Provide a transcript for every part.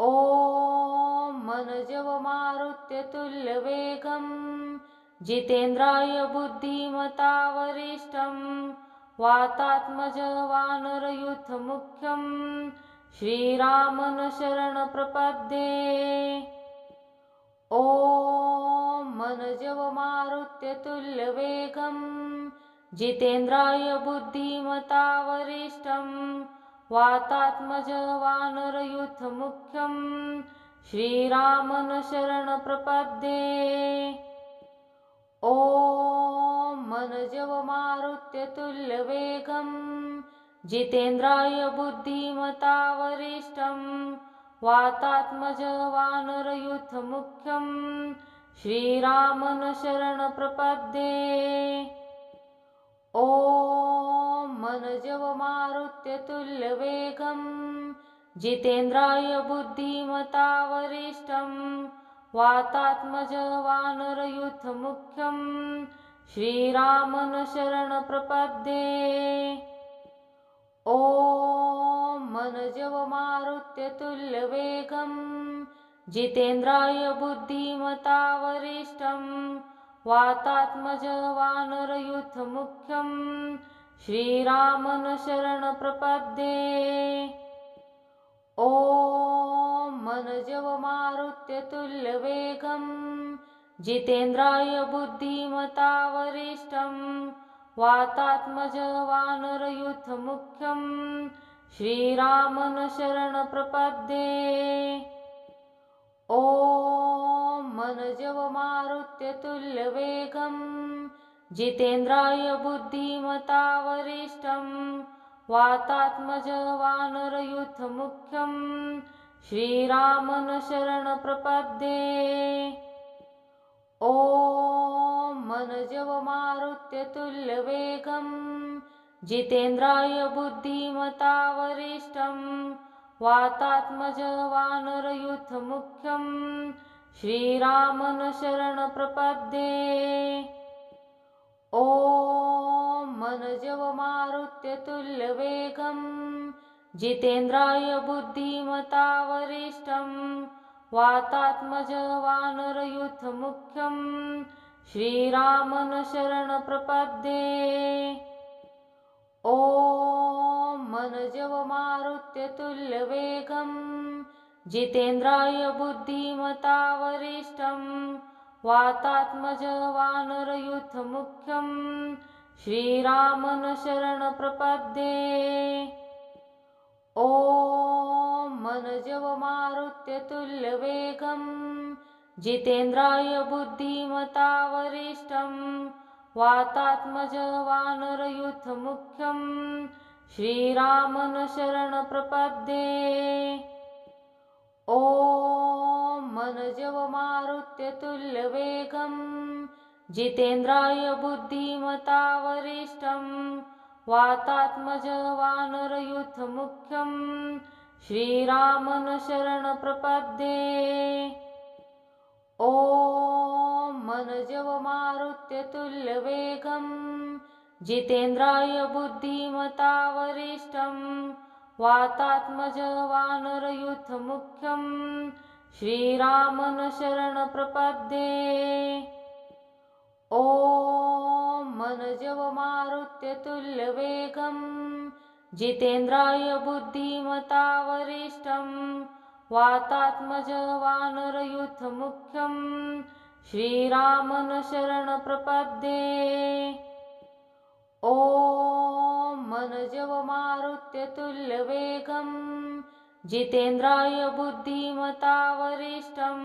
ॐ मनजवमारुत्य तुल्यवेगं जितेन्द्राय बुद्धिमता वरिष्ठं वातात्मज वानरयूथमुख्यं श्रीरामं शरणं प्रपद्ये। ॐ मनजवमारुत्य तुल्यवेगं जितेन्द्राय बुद्धिमता वरिष्ठं वातात्मज वानरयूथमुख्यं श्रीरामं शरणं प्रपद्ये। ॐ मनजवमारुत्य तुल्यवेगं जितेन्द्राय बुद्धिमता वरिष्ठं वातात्मज वानरयूथमुख्यं श्रीरामं शरणं प्रपद्ये। ॐ मनजवमारुत्य तुल्यवेगं जितेन्द्राय बुद्धिमता वरिष्ठं वातात्मज वानरयूथमुख्यं श्रीरामं शरणं प्रपद्ये। ॐ मनजवमारुत्य तुल्यवेगं जितेन्द्राय बुद्धिमता वरिष्ठं वातात्मज वानरयूथमुख्यं श्रीरामं शरणं प्रपद्ये। ॐ मनजवमारुत्य तुल्यवेगं जितेन्द्राय बुद्धिमता वरिष्ठं वातात्मज वानरयूथमुख्यं श्रीरामं शरणं प्रपद्ये। ॐ मनजवमारुत्य तुल्यवेगं जितेन्द्राय बुद्धिमता वरिष्ठं वातात्मज वानरयूथमुख्यं श्रीरामं शरणं प्रपद्ये। ॐ मनजवमारुत्य तुल्यवेगं जितेन्द्राय बुद्धिमता वरिष्ठं वातात्मज वानरयूथमुख्यं श्रीरामं शरणं प्रपद्ये। ॐ मनजवमारुत्य तुल्यवेगं जितेन्द्राय बुद्धिमता वरिष्ठं वातात्मज वानरयूथमुख्यं श्रीरामं शरणं प्रपद्ये। ॐ मनजवमारुत्य तुल्यवेगं जितेन्द्राय बुद्धिमता वरिष्ठं वातात्मज वानरयूथमुख्यं श्रीरामं शरणं प्रपद्ये। ॐ मनजवमारुत्य तुल्यवेगं जितेन्द्राय बुद्धिमता वरिष्ठं वातात्मज वानरयूथमुख्यं श्रीरामं शरणं प्रपद्ये। ॐ मनजवमारुत्य तुल्यवेगं जितेन्द्राय बुद्धिमता वरिष्ठं वातात्मज वानरयूथमुख्यं श्रीरामं शरणं प्रपद्ये। ॐ मनजवमारुत्य तुल्यवेगं जितेन्द्राय बुद्धिमता वरिष्ठं वातात्मज वानरयूथमुख्यं श्रीरामं शरणं प्रपद्ये। ॐ मनजवमारुत्य तुल्यवेगं जितेन्द्राय बुद्धिमता वरिष्ठं वातात्मज वानरयूथमुख्यं श्रीरामं शरणं प्रपद्ये। ॐ मनजवमारुत्य तुल्यवेगं जितेन्द्राय बुद्धिमता वरिष्ठं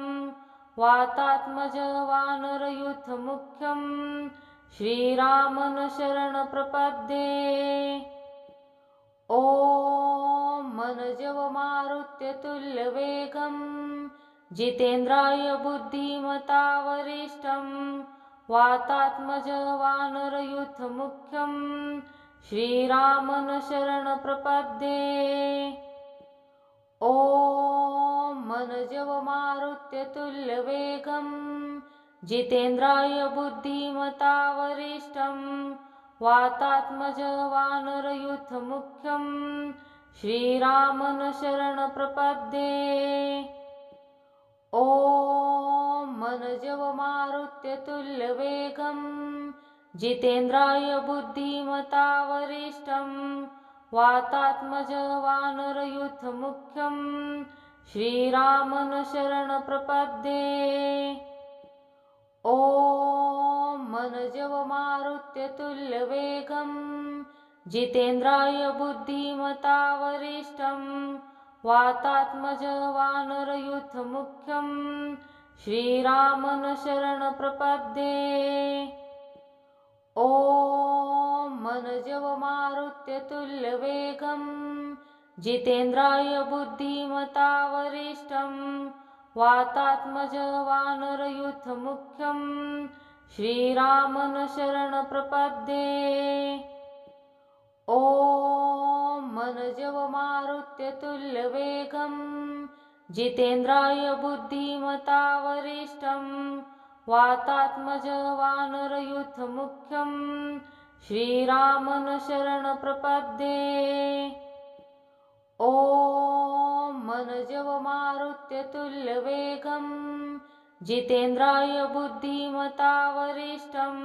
वातात्मज वानरयूथमुख्यं श्रीरामं शरणं प्रपद्ये। ॐ मनजवमारुत्य तुल्यवेगं जितेन्द्राय बुद्धिमता वरिष्ठं वातात्मज वानरयूथमुख्यं श्रीरामं शरणं प्रपद्ये। ॐ मनजवमारुत्य तुल्यवेगं जितेन्द्राय बुद्धिमता वरिष्ठं वातात्मज वानरयूथमुख्यं श्रीरामं शरणं प्रपद्ये। ॐ मनजवमारुत्यतुल्यवेगं जितेन्द्राय बुद्धिमता वरिष्ठं वातात्मजवानरयुथमुख्यं श्रीरामन शरणप्रपद्ये। ॐ मनजवमारुत्यतुल्यवेगं जितेन्द्राय बुद्धिमता वरिष्ठं वातात्मजवानरयुथमुख्यं श्रीरामन शरणप्रपद्ये। ॐ मनजवमारुत्यतुल्यवेगं जितेन्द्राय बुद्धिमता वरिष्ठं वातात्मजवानरयुथमुख्यं श्रीरामन शरणप्रपद्ये। ॐ मनजवमारुत्यतुल्यवेगं जितेन्द्राय बुद्धिमता वरिष्ठं वातात्मजवानरयुथमुख्यं श्रीरामन शरणप्रपद्ये। ॐ मनजवमारुत्यतुल्यवेगं जितेन्द्राय बुद्धिमता वरिष्ठं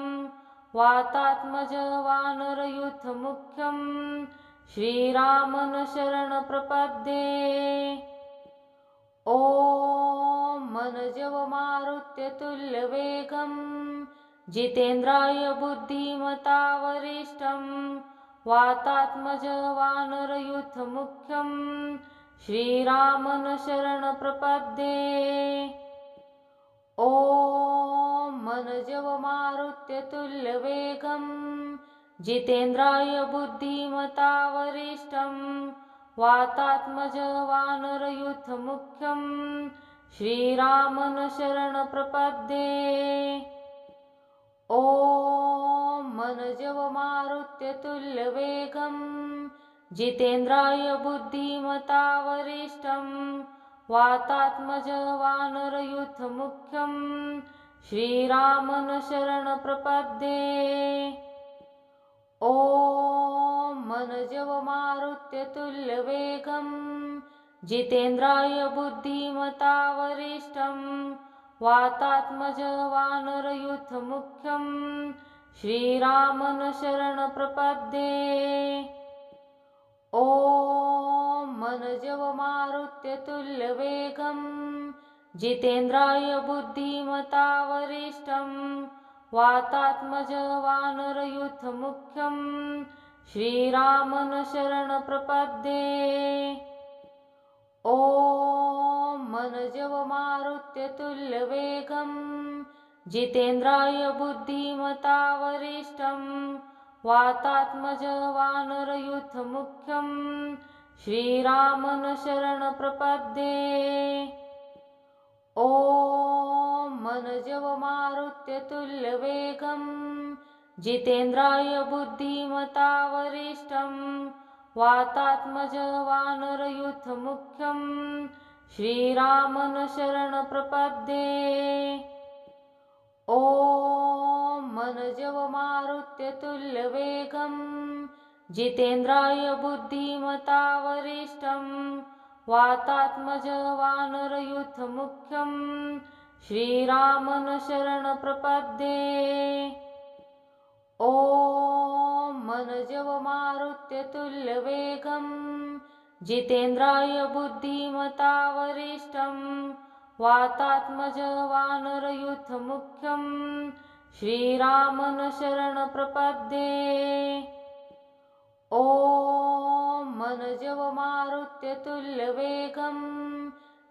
वातात्मजवानरयुथमुख्यं श्रीरामन शरणप्रपद्ये। ॐ मनजवमारुत्यतुल्यवेगं जितेन्द्राय बुद्धिमता वरिष्ठं वातात्मजवानरयुथमुख्यं श्रीरामन शरणप्रपद्ये। ॐ मनजवमारुत्यतुल्यवेगं जितेन्द्राय बुद्धिमता वरिष्ठं वातात्मजवानरयुथमुख्यं श्रीरामन शरणप्रपद्ये। ॐ मनजवमारुत्यतुल्यवेगं जितेन्द्राय बुद्धिमता वरिष्ठं वातात्मजवानरयुथमुख्यं श्रीरामन शरणप्रपद्ये। ॐ मनजवमारुत्यतुल्यवेगं जितेन्द्राय बुद्धिमता वरिष्ठं वातात्मजवानरयुथमुख्यं श्रीरामन शरणप्रपद्ये। ॐ मनजवमारुत्यतुल्यवेगं जितेन्द्राय बुद्धिमता वरिष्ठं वातात्मजवानरयुथमुख्यं श्रीरामन शरणप्रपद्ये। ॐ मनजवमारुत्यतुल्यवेगं जितेन्द्राय बुद्धिमता वरिष्ठं वातात्मजवानरयुथमुख्यं श्रीरामन शरणप्रपद्ये। ॐ मनजवमारुत्यतुल्यवेगं जितेन्द्राय बुद्धिमता वरिष्ठं वातात्मजवानरयुथमुख्यं श्रीरामन शरणप्रपद्ये। ॐ मनजवमारुत्यतुल्यवेगं जितेन्द्राय बुद्धिमता वरिष्ठं वातात्मजवानरयुथमुख्यं श्रीरामन शरणप्रपद्ये। ॐ मनजवमारुत्यतुल्यवेगं जितेन्द्राय बुद्धिमता वरिष्ठं वातात्मजवानरयुथमुख्यं श्रीरामन शरणप्रपद्ये। ॐ मनजवमारुत्यतुल्यवेगं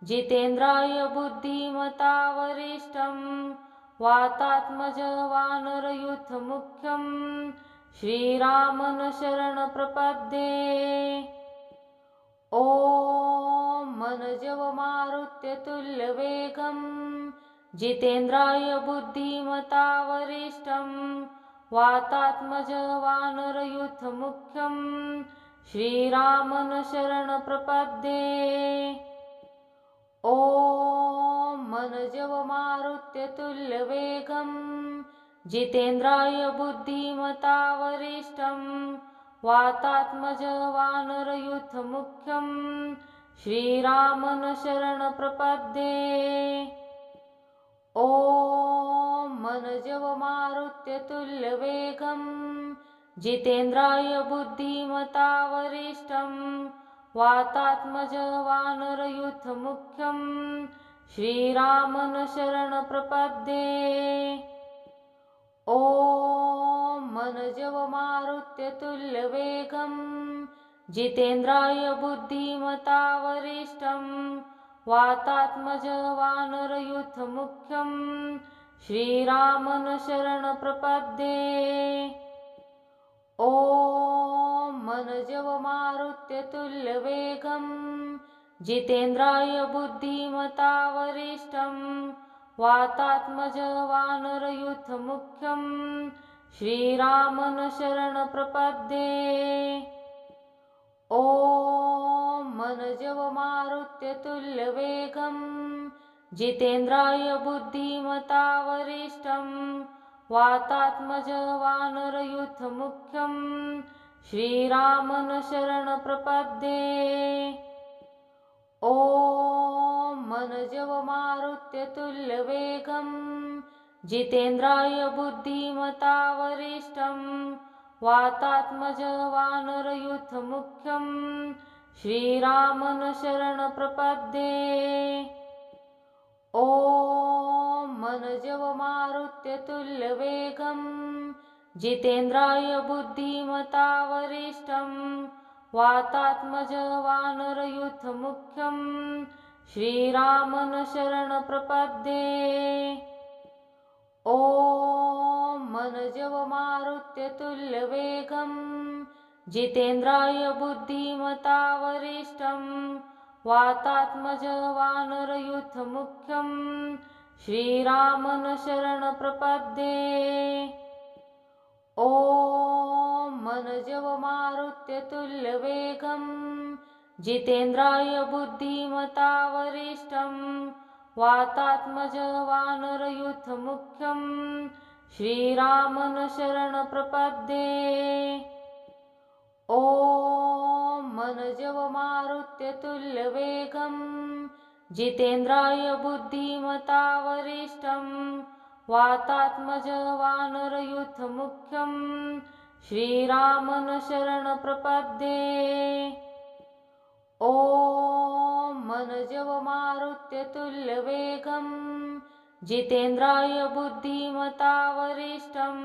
जितेन्द्राय बुद्धिमता वरिष्ठं वातात्मजवानरयुथमुख्यं श्रीरामन शरणप्रपद्ये। ॐ मनजवमारुत्यतुल्यवेगं जितेन्द्राय बुद्धिमता वरिष्ठं वातात्मजवानरयुथमुख्यं श्रीरामन शरणप्रपद्ये। ॐ मनजवमारुत्यतुल्यवेगं जितेन्द्राय बुद्धिमता वरिष्ठं वातात्मजवानरयुथमुख्यं श्रीरामं शरणं प्रपद्ये। ॐ मनजवमारुत्य तुल्यवेगं जितेन्द्राय बुद्धिमता वरिष्ठं वातात्मज वानरयूथमुख्यं श्रीरामं शरणं प्रपद्ये। ॐ मनजवमारुत्य तुल्यवेगं जितेन्द्राय बुद्धिमता वरिष्ठं वातात्मज वानरयूथमुख्यं श्रीरामं शरणं प्रपद्ये। ॐ मनजवमारुत्य तुल्यवेगं जितेन्द्राय बुद्धिमता वरिष्ठं वातात्मज वानरयूथमुख्यं श्रीरामं शरणं प्रपद्ये। ॐ मनजवमारुत्य तुल्यवेगं जितेन्द्राय बुद्धिमता वरिष्ठं वातात्मज वानरयूथमुख्यं श्रीरामं शरणं प्रपद्ये। ॐ मनजवमारुत्य तुल्यवेगं जितेन्द्राय बुद्धिमता वरिष्ठं वातात्मज वानरयूथमुख्यं श्रीरामं शरणं प्रपद्ये। ॐ मनजवमारुत्य तुल्यवेगं जितेन्द्राय बुद्धिमता वरिष्ठं वातात्मज वानरयूथमुख्यं श्रीरामं शरणं प्रपद्ये। ॐ मनजवमारुत्य तुल्यवेगं जितेन्द्राय बुद्धिमता वरिष्ठं वातात्मज वानरयूथमुख्यं श्रीरामं शरणं प्रपद्ये। ॐ मनजवमारुत्य तुल्यवेगं जितेन्द्राय बुद्धिमता वरिष्ठं वातात्मज वानरयूथमुख्यं श्रीरामं शरणं प्रपद्ये। ॐ मनजवमारुत्य तुल्यवेगं जितेन्द्राय बुद्धिमता वरिष्ठं वातात्मज वानरयूथमुख्यं श्रीरामं शरणं प्रपद्ये। ॐ मनजवमारुत्य तुल्यवेगं जितेन्द्राय बुद्धिमता वरिष्ठं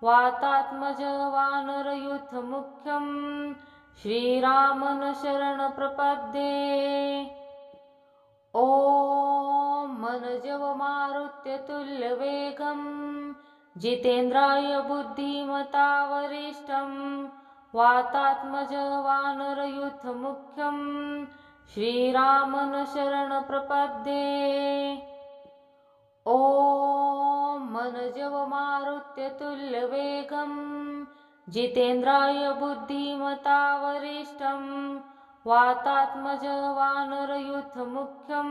वातात्मज वानरयूथमुख्यं श्रीरामं शरणं प्रपद्ये। ॐ मनजवमारुत्य तुल्यवेगं जितेन्द्राय बुद्धिमता वरिष्ठं वातात्मज वानरयूथमुख्यं श्रीरामं शरणं प्रपद्ये। ॐ मनजवमारुत्य तुल्यवेगं जितेन्द्राय बुद्धिमता वरिष्ठं वातात्मज वानरयूथमुख्यं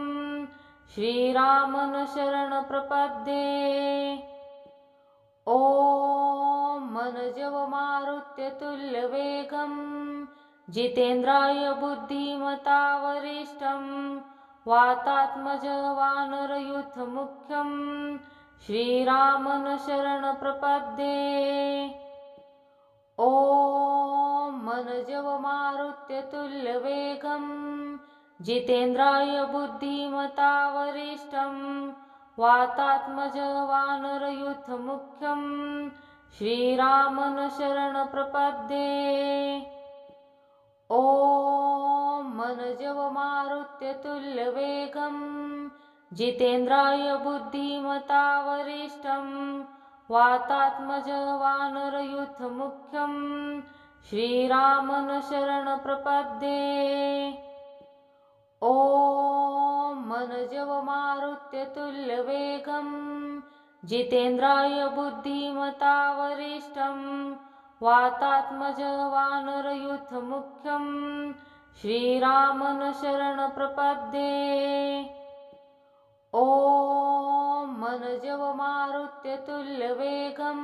श्रीरामं शरणं प्रपद्ये। ॐ मनजवमारुत्य तुल्यवेगं जितेन्द्राय बुद्धिमता वरिष्ठं वातात्मज वानरयूथमुख्यं श्रीरामं शरणं प्रपद्ये। ॐ मनजवमारुत्य तुल्यवेगं जितेन्द्राय बुद्धिमता वरिष्ठं वातात्मज वानरयूथमुख्यं श्रीरामं शरणं प्रपद्ये। ॐ मनजवमारुत्य तुल्यवेगं जितेन्द्राय बुद्धिमता वरिष्ठं वातात्मज वानरयूथमुख्यं श्रीरामं शरणं प्रपद्ये। ॐ मनजवमारुत्य तुल्यवेगं जितेन्द्राय बुद्धिमता वरिष्ठं वातात्मज वानरयूथमुख्यं श्रीरामं शरणं प्रपद्ये। ॐ मनजवमारुत्य तुल्यवेगं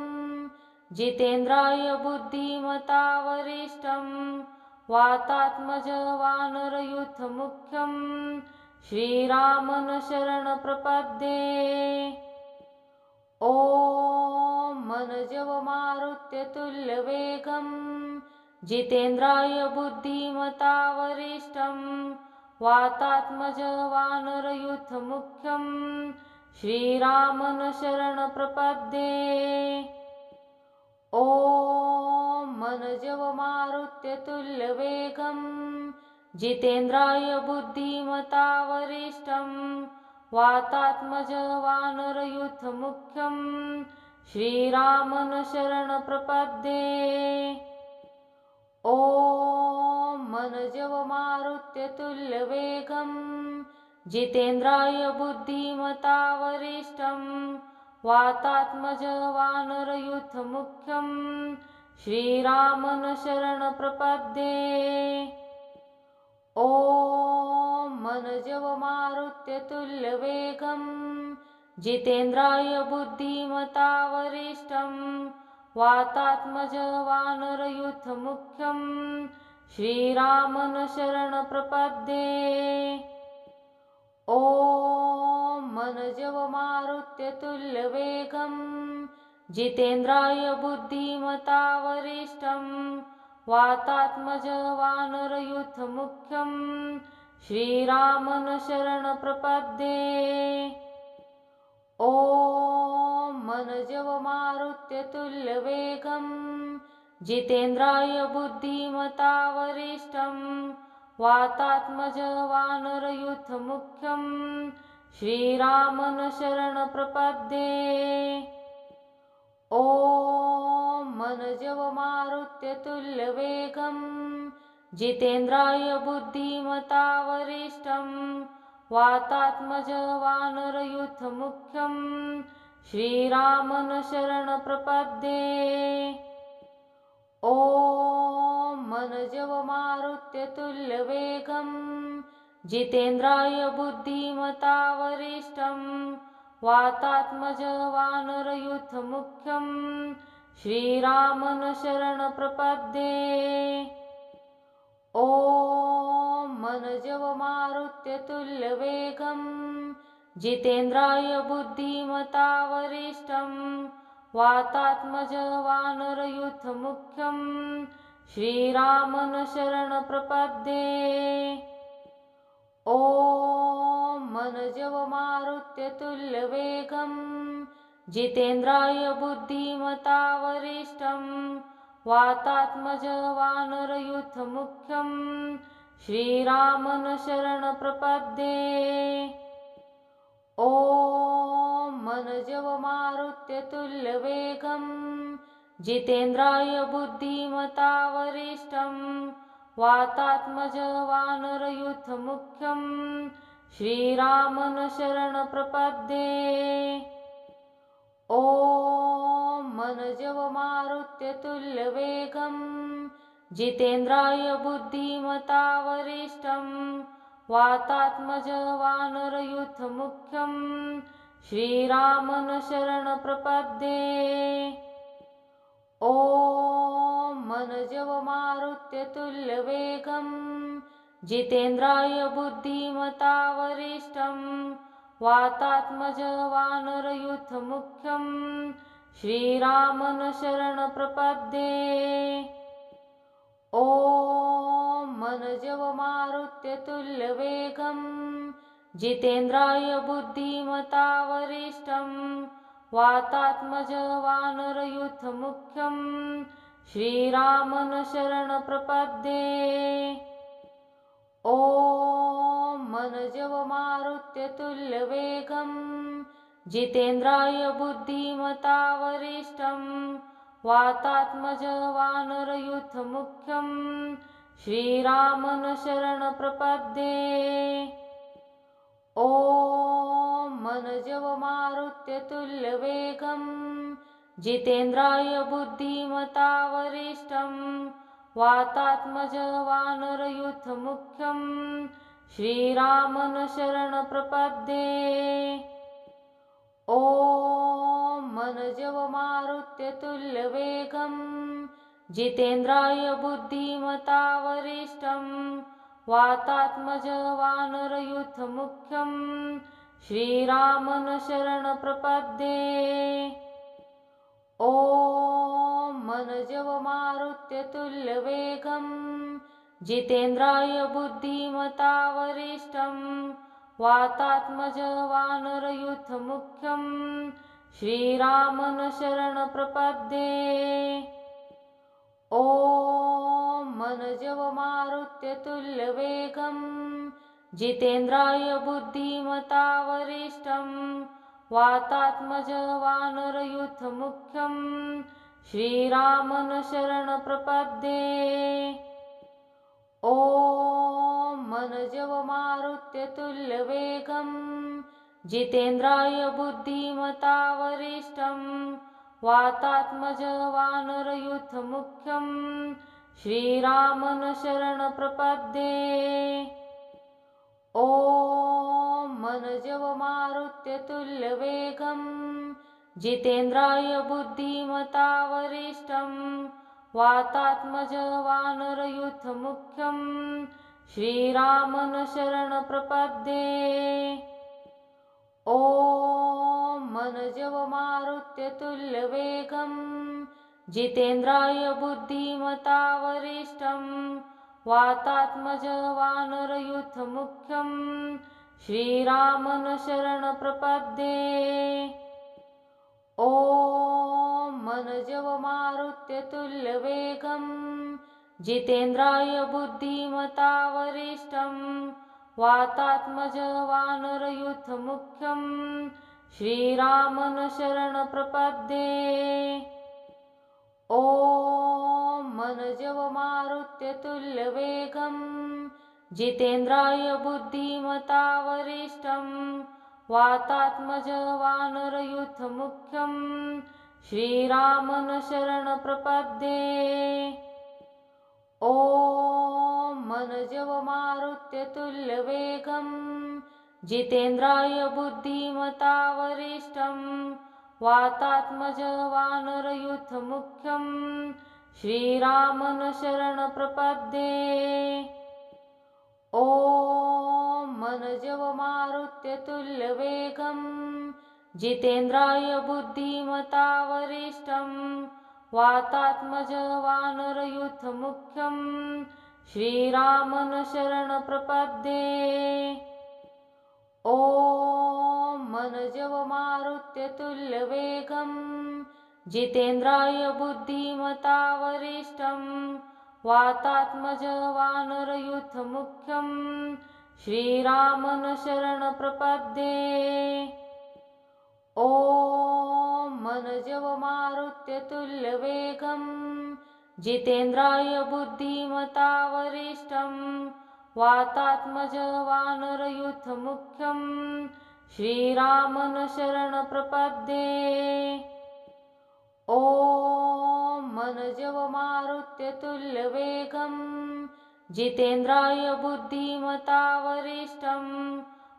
जितेन्द्राय बुद्धिमता वरिष्ठं वातात्मज वानरयूथमुख्यं श्रीरामं शरणप्रपद्ये। ॐ मनजवमारुत्यतुल्यवेगं जितेन्द्राय बुद्धिमता वरिष्ठं वातात्मज वानरयूथमुख्यं श्रीरामं शरणप्रपद्ये। ॐ मनजवमारुत्यतुल्यवेगं जितेन्द्राय बुद्धिमता वरिष्ठं वातात्मज वानरयूथमुख्यं श्रीरामं शरणप्रपद्ये। ॐ मनजवमारुत्यतुल्यवेगं जितेन्द्राय बुद्धिमता वरिष्ठं वातात्मज वानरयूथमुख्यं श्रीरामं शरणप्रपद्ये। ॐ मनजवमारुत्यतुल्यवेगं जितेन्द्राय बुद्धिमता वरिष्ठं वातात्मज वानरयूथमुख्यं श्रीरामं शरणप्रपद्ये। ॐ मनजवमारुत्यतुल्यवेगं जितेन्द्राय बुद्धिमता वरिष्ठं वातात्मज वानरयूथमुख्यं श्रीरामं शरणप्रपद्ये। ॐ मनजवमारुत्यतुल्यवेगं जितेन्द्राय बुद्धिमता वरिष्ठं वातात्मज वानरयूथमुख्यं श्रीरामं शरणप्रपद्ये। ॐ मनजवमारुत्यतुल्यवेगं जितेन्द्राय बुद्धिमता वरिष्ठं वातात्मज वानरयूथमुख्यं श्रीरामं शरणप्रपद्ये। ॐ मनजवमारुत्यतुल्यवेगं जितेन्द्राय बुद्धिमता वरिष्ठं वातात्मज वानरयूथमुख्यं श्रीरामं शरणप्रपद्ये। ॐ मनजवमारुत्यतुल्यवेगं जितेन्द्राय बुद्धिमता वरिष्ठं वातात्मज वानरयूथमुख्यं श्रीरामं शरणप्रपद्ये। ॐ मनजवमारुत्यतुल्यवेगं जितेन्द्राय बुद्धिमता वरिष्ठं वातात्मज वानरयूथमुख्यं श्रीरामं शरणप्रपद्ये। ॐ मनजवमारुत्यतुल्यवेगं जितेन्द्राय बुद्धिमता वरिष्ठं वातात्मज वानरयूथमुख्यं श्रीरामं शरणप्रपद्ये। ॐ मनजवमारुत्यतुल्यवेगं जितेन्द्राय बुद्धिमता वरिष्ठं वातात्मज वानरयूथमुख्यं श्रीरामं शरणप्रपद्ये। ॐ मनजवमारुत्यतुल्यवेगं जितेन्द्राय बुद्धिमता वरिष्ठं वातात्मज वानरयूथमुख्यं श्रीरामं शरणप्रपद्ये। ॐ मनजवमारुत्यतुल्यवेगं जितेन्द्राय बुद्धिमता वरिष्ठं वातात्मज वानरयूथमुख्यं श्रीरामं शरणप्रपद्ये। ॐ मनजवमारुत्यतुल्यवेगं जितेन्द्राय बुद्धिमता वरिष्ठं वातात्मज वानरयूथमुख्यं श्रीरामं शरणप्रपद्ये। ॐ मनजवमारुत्यतुल्यवेगं जितेन्द्राय बुद्धिमता वरिष्ठं वातात्मज वानरयूथमुख्यं श्रीरामं शरणप्रपद्ये। ॐ मनजवमारुत्यतुल्यवेगं जितेन्द्राय बुद्धिमता वरिष्ठं वातात्मज वानरयूथमुख्यं श्रीरामं शरणप्रपद्ये। ॐ मनजवमारुत्यतुल्यवेगं जितेन्द्राय बुद्धिमता वरिष्ठं वातात्मज वानरयूथमुख्यं श्रीरामं शरणप्रपद्ये। ॐ मनजवमारुत्यतुल्यवेगं जितेन्द्राय बुद्धिमता वरिष्ठं वातात्मज वानरयूथमुख्यं श्रीरामं शरणप्रपद्ये। ॐ मनजवमारुत्यतुल्यवेगं जितेन्द्राय बुद्धिमता वरिष्ठं वातात्मज वानरयूथमुख्यं श्रीरामं शरणप्रपद्ये। ॐ मनजवमारुत्यतुल्यवेगं जितेन्द्राय बुद्धिमता वरिष्ठं वातात्मज वानरयूथमुख्यं श्रीरामं शरणप्रपद्ये। ॐ मनजवमारुत्यतुल्यवेगं जितेन्द्राय बुद्धिमता वरिष्ठं वातात्मज वानरयूथमुख्यं श्रीरामं शरणप्रपद्ये। ॐ मनजवमारुत्यतुल्यवेगं जितेन्द्राय बुद्धिमता वरिष्ठं वातात्मज वानरयूथमुख्यं श्रीरामं शरणप्रपद्ये। ॐ मनजवमारुत्यतुल्यवेगं जितेन्द्राय बुद्धिमता वरिष्ठं वातात्मज वानरयूथमुख्यं श्रीरामं शरणप्रपद्ये। ॐ मनजवमारुत्यतुल्यवेगं जितेन्द्राय बुद्धिमता वरिष्ठं वातात्मज वानरयूथमुख्यं श्रीरामं शरणप्रपद्ये। ॐ मनजवमारुत्यतुल्यवेगं जितेन्द्राय बुद्धिमता वरिष्ठं वातात्मज वानरयूथमुख्यं श्रीरामं शरणप्रपद्ये। ॐ मनजवमारुत्यतुल्यवेगं जितेन्द्राय बुद्धिमता वरिष्ठं वातात्मज वानरयूथमुख्यं श्रीरामं शरणप्रपद्ये। ॐ मनजवमारुत्यतुल्यवेगं जितेन्द्राय बुद्धिमता वरिष्ठं वातात्मज वानरयूथमुख्यं श्रीरामं शरणप्रपद्ये। ॐ मनजवमारुत्यतुल्यवेगं जितेन्द्राय बुद्धिमता वरिष्ठं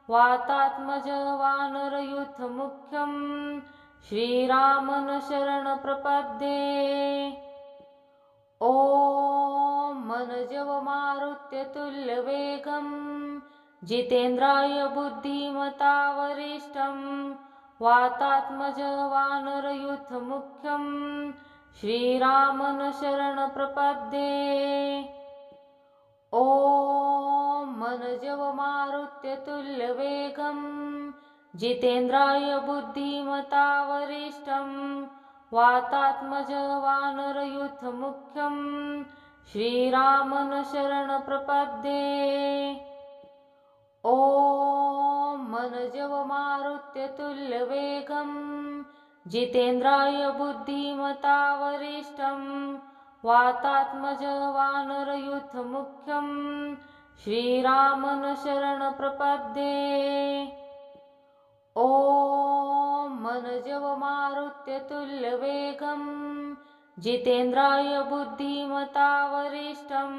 वातात्मज वानरयूथमुख्यं श्रीरामं शरणप्रपद्ये। ॐ मनजवमारुत्यतुल्यवेगं जितेन्द्राय बुद्धिमता वरिष्ठं वातात्मज वानरयूथमुख्यं श्रीरामं शरणप्रपद्ये। ॐ मनजवमारुत्यतुल्यवेगं जितेन्द्राय बुद्धिमता वरिष्ठं वातात्मज वानरयूथमुख्यं श्रीरामं शरणप्रपद्ये। ॐ मनजवमारुत्यतुल्यवेगं जितेन्द्राय बुद्धिमता वरिष्ठं वातात्मज वानरयूथमुख्यं श्रीरामं शरणप्रपद्ये। ॐ मनजवमारुत्यतुल्यवेगं जितेन्द्राय बुद्धिमता वरिष्ठं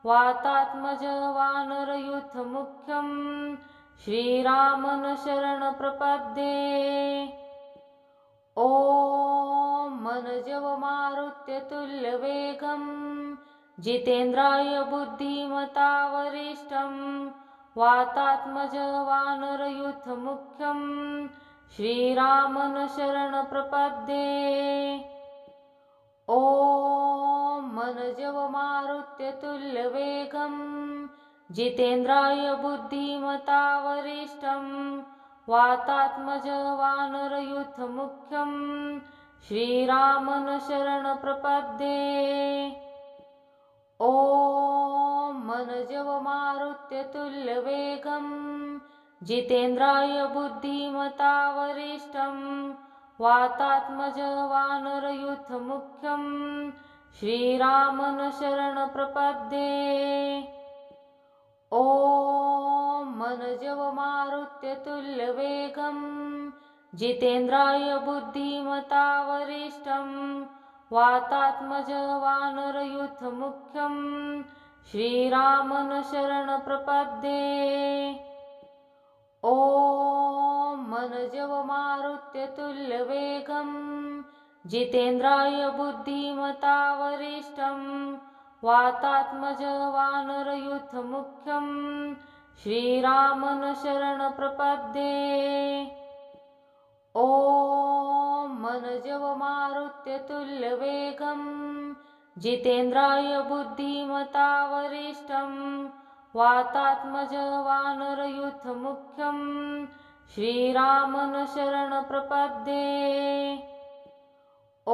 वातात्मज वानरयूथमुख्यं श्रीरामं शरणप्रपद्ये। ॐ मनजवमारुत्यतुल्यवेगं जितेन्द्राय बुद्धिमता वरिष्ठं वातात्मजवानरयूथमुख्यं श्रीरामं शरणप्रपद्ये। ॐ मनजवमारुत्यतुल्यवेगं जितेन्द्राय बुद्धिमता वरिष्ठं वातात्मजवानरयूथमुख्यं श्रीरामं शरणप्रपद्ये। ॐ मनजवमारुत्यतुल्यवेगं जितेन्द्राय बुद्धिमता वरिष्ठं वातात्मजवानरयूथमुख्यं श्रीरामं शरणप्रपद्ये। ॐ मनजवमारुत्यतुल्यवेगं जितेन्द्राय बुद्धिमता वरिष्ठं वातात्मजवानरयूथमुख्यं श्रीरामं शरणप्रपद्ये। ॐ मनजवमारुत्यतुल्यवेगं जितेन्द्राय बुद्धिमता वरिष्ठं वातात्मजवानरयूथमुख्यं श्रीरामं शरणप्रपद्ये। ॐ मनजवमारुत्यतुल्यवेगं जितेन्द्राय बुद्धिमता वरिष्ठं वातात्मजवानरयूथमुख्यं श्रीरामं शरणप्रपद्ये। ॐ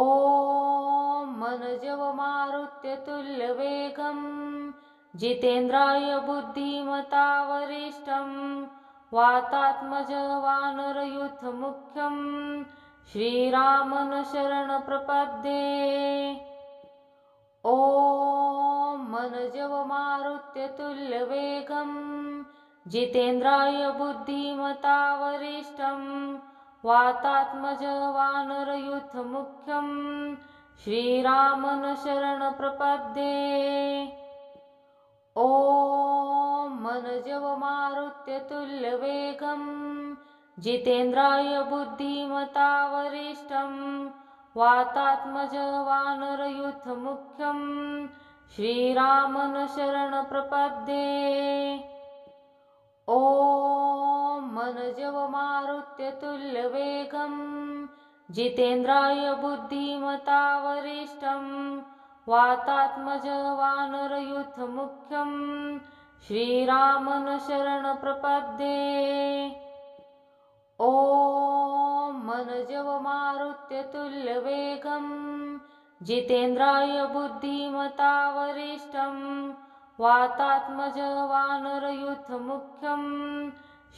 मनजवमारुत्यतुल्यवेगं जितेन्द्राय बुद्धिमता वरिष्ठं वातात्मजवानरयूथमुख्यं श्रीरामं शरणप्रपद्ये। ॐ मनजवमारुत्यतुल्यवेगं जितेन्द्राय बुद्धिमता वरिष्ठं वातात्मजवानरयूथमुख्यं श्रीरामं शरणप्रपद्ये। ॐ मनजवमारुत्यतुल्यवेगं जितेन्द्राय बुद्धिमता वरिष्ठं वातात्मजवानरयूथमुख्यं श्रीरामं शरणप्रपद्ये। ॐ मनजवमारुत्यतुल्यवेगं जितेन्द्राय बुद्धिमता वरिष्ठं वातात्मजवानरयूथमुख्यं श्रीरामं शरणप्रपद्ये। ॐ मनजवमारुत्यतुल्यवेगं जितेन्द्राय बुद्धिमता वरिष्ठं वातात्मजवानरयूथमुख्यं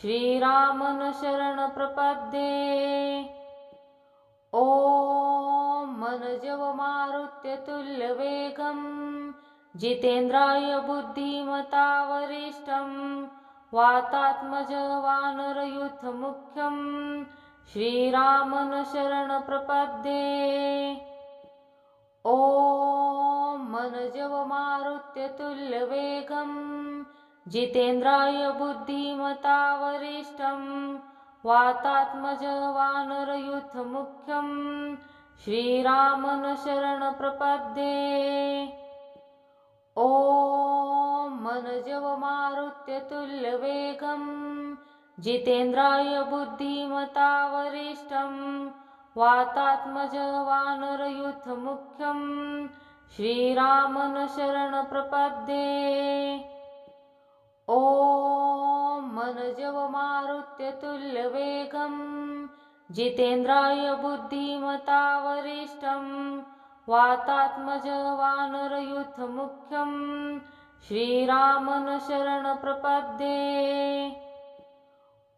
श्रीरामं शरणप्रपद्ये। ॐ मनजवमारुत्यतुल्यवेगं जितेन्द्राय बुद्धिमता वरिष्ठं वातात्मजवानरयूथमुख्यं श्रीरामं शरणप्रपद्ये। ॐ मनजवमारुत्यतुल्यवेगं जितेन्द्राय बुद्धिमता वरिष्ठं वातात्मजवानरयूथमुख्यं श्रीरामं शरणप्रपद्ये। ॐ मनजवमारुत्यतुल्यवेगं जितेन्द्राय बुद्धिमता वरिष्ठं वातात्मजवानरयूथमुख्यं श्रीरामं शरणप्रपद्ये। ॐ मनजवमारुत्यतुल्यवेगं जितेन्द्राय बुद्धिमता वरिष्ठं वातात्मजवानरयूथमुख्यं श्रीरामं शरणप्रपद्ये।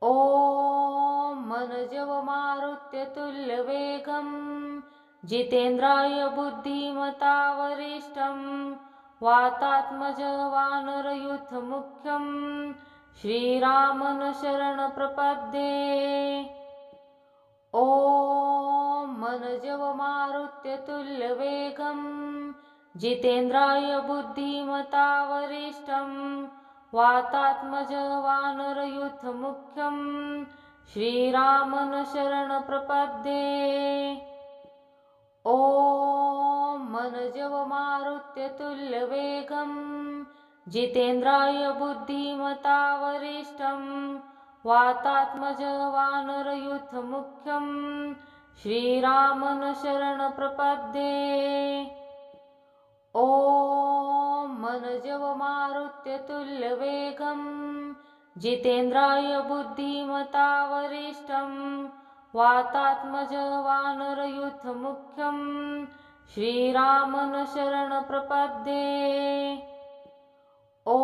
ॐ मनजवमारुत्यतुल्यवेगं जितेन्द्राय बुद्धिमता वरिष्ठं वातात्मजवानरयूथमुख्यं श्रीरामं शरणप्रपद्ये। ॐ मनजवमारुत्यतुल्यवेगं जितेन्द्राय बुद्धिमता वरिष्ठं वातात्मजवानरयूथमुख्यं श्रीरामं शरणप्रपद्ये। ॐ मनजवमारुत्यतुल्यवेगं जितेन्द्राय बुद्धिमता वरिष्ठं वातात्मज वानरयूथमुख्यं श्रीरामं शरणप्रपद्ये। ॐ मनजवमारुत्यतुल्यवेगं जितेन्द्राय बुद्धिमता वरिष्ठं वातात्मज वानरयूथमुख्यं श्रीरामं शरणप्रपद्ये। ॐ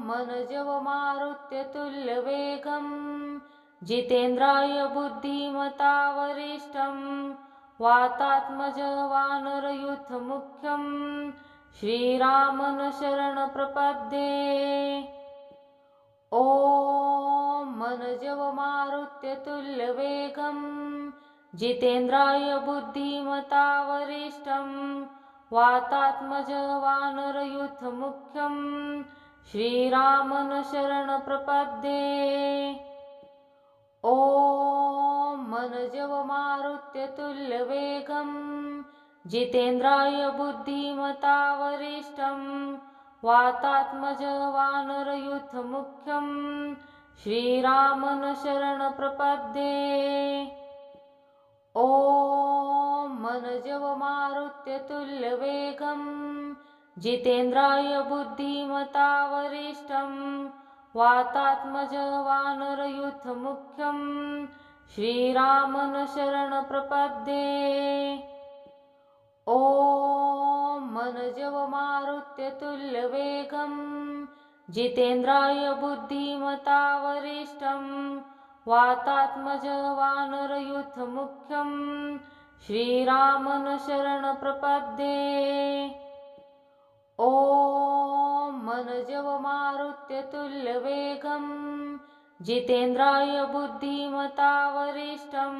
मनजवमारुत्यतुल्यवेगं जितेन्द्राय बुद्धिमता वरिष्ठं वातात्मज वानरयूथमुख्यं श्रीरामं शरणप्रपद्ये। ॐ मनजवमारुत्यतुल्यवेगं जितेन्द्राय बुद्धिमता वरिष्ठं वातात्मज वानरयूथमुख्यं श्रीरामं शरणप्रपद्ये। ॐ मनजवमारुत्यतुल्यवेगं जितेन्द्राय बुद्धिमता वरिष्ठं वातात्मज वानरयूथमुख्यं श्रीरामं शरणप्रपद्ये। ॐ मनजवमारुत्यतुल्यवेगं जितेन्द्राय बुद्धिमता वरिष्ठं वातात्मज वानरयूथमुख्यं श्रीरामं शरणप्रपद्ये। ॐ मनजवमारुत्यतुल्यवेगं जितेन्द्राय बुद्धिमता वरिष्ठं वातात्मज वानरयूथमुख्यं श्रीरामं शरणप्रपद्ये। ॐ मनजवमारुत्यतुल्यवेगं जितेन्द्राय बुद्धिमता वरिष्ठं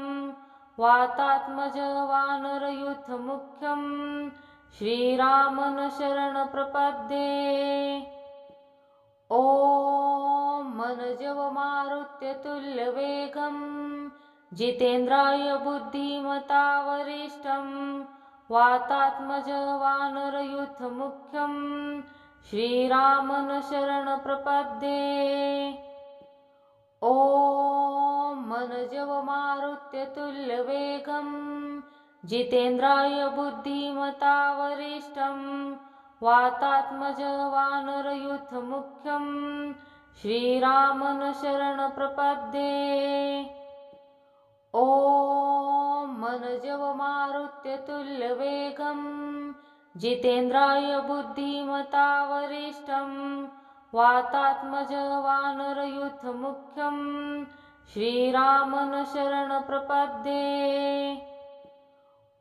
वातात्मज वानरयूथमुख्यं श्रीरामं शरणप्रपद्ये। ॐ मनजवमारुत्यतुल्यवेगं जितेन्द्राय बुद्धिमता वरिष्ठं वातात्मज वानरयूथमुख्यं श्रीरामं शरणप्रपद्ये। ॐ मनजवमारुत्यतुल्यवेगं जितेन्द्राय बुद्धिमता वरिष्ठं वातात्मज वानरयूथमुख्यं श्रीरामं शरणप्रपद्ये। ॐ मनजवमारुत्यतुल्यवेगं जितेन्द्राय बुद्धिमता वरिष्ठं वातात्मज वानरयूथमुख्यं श्रीरामं शरणप्रपद्ये।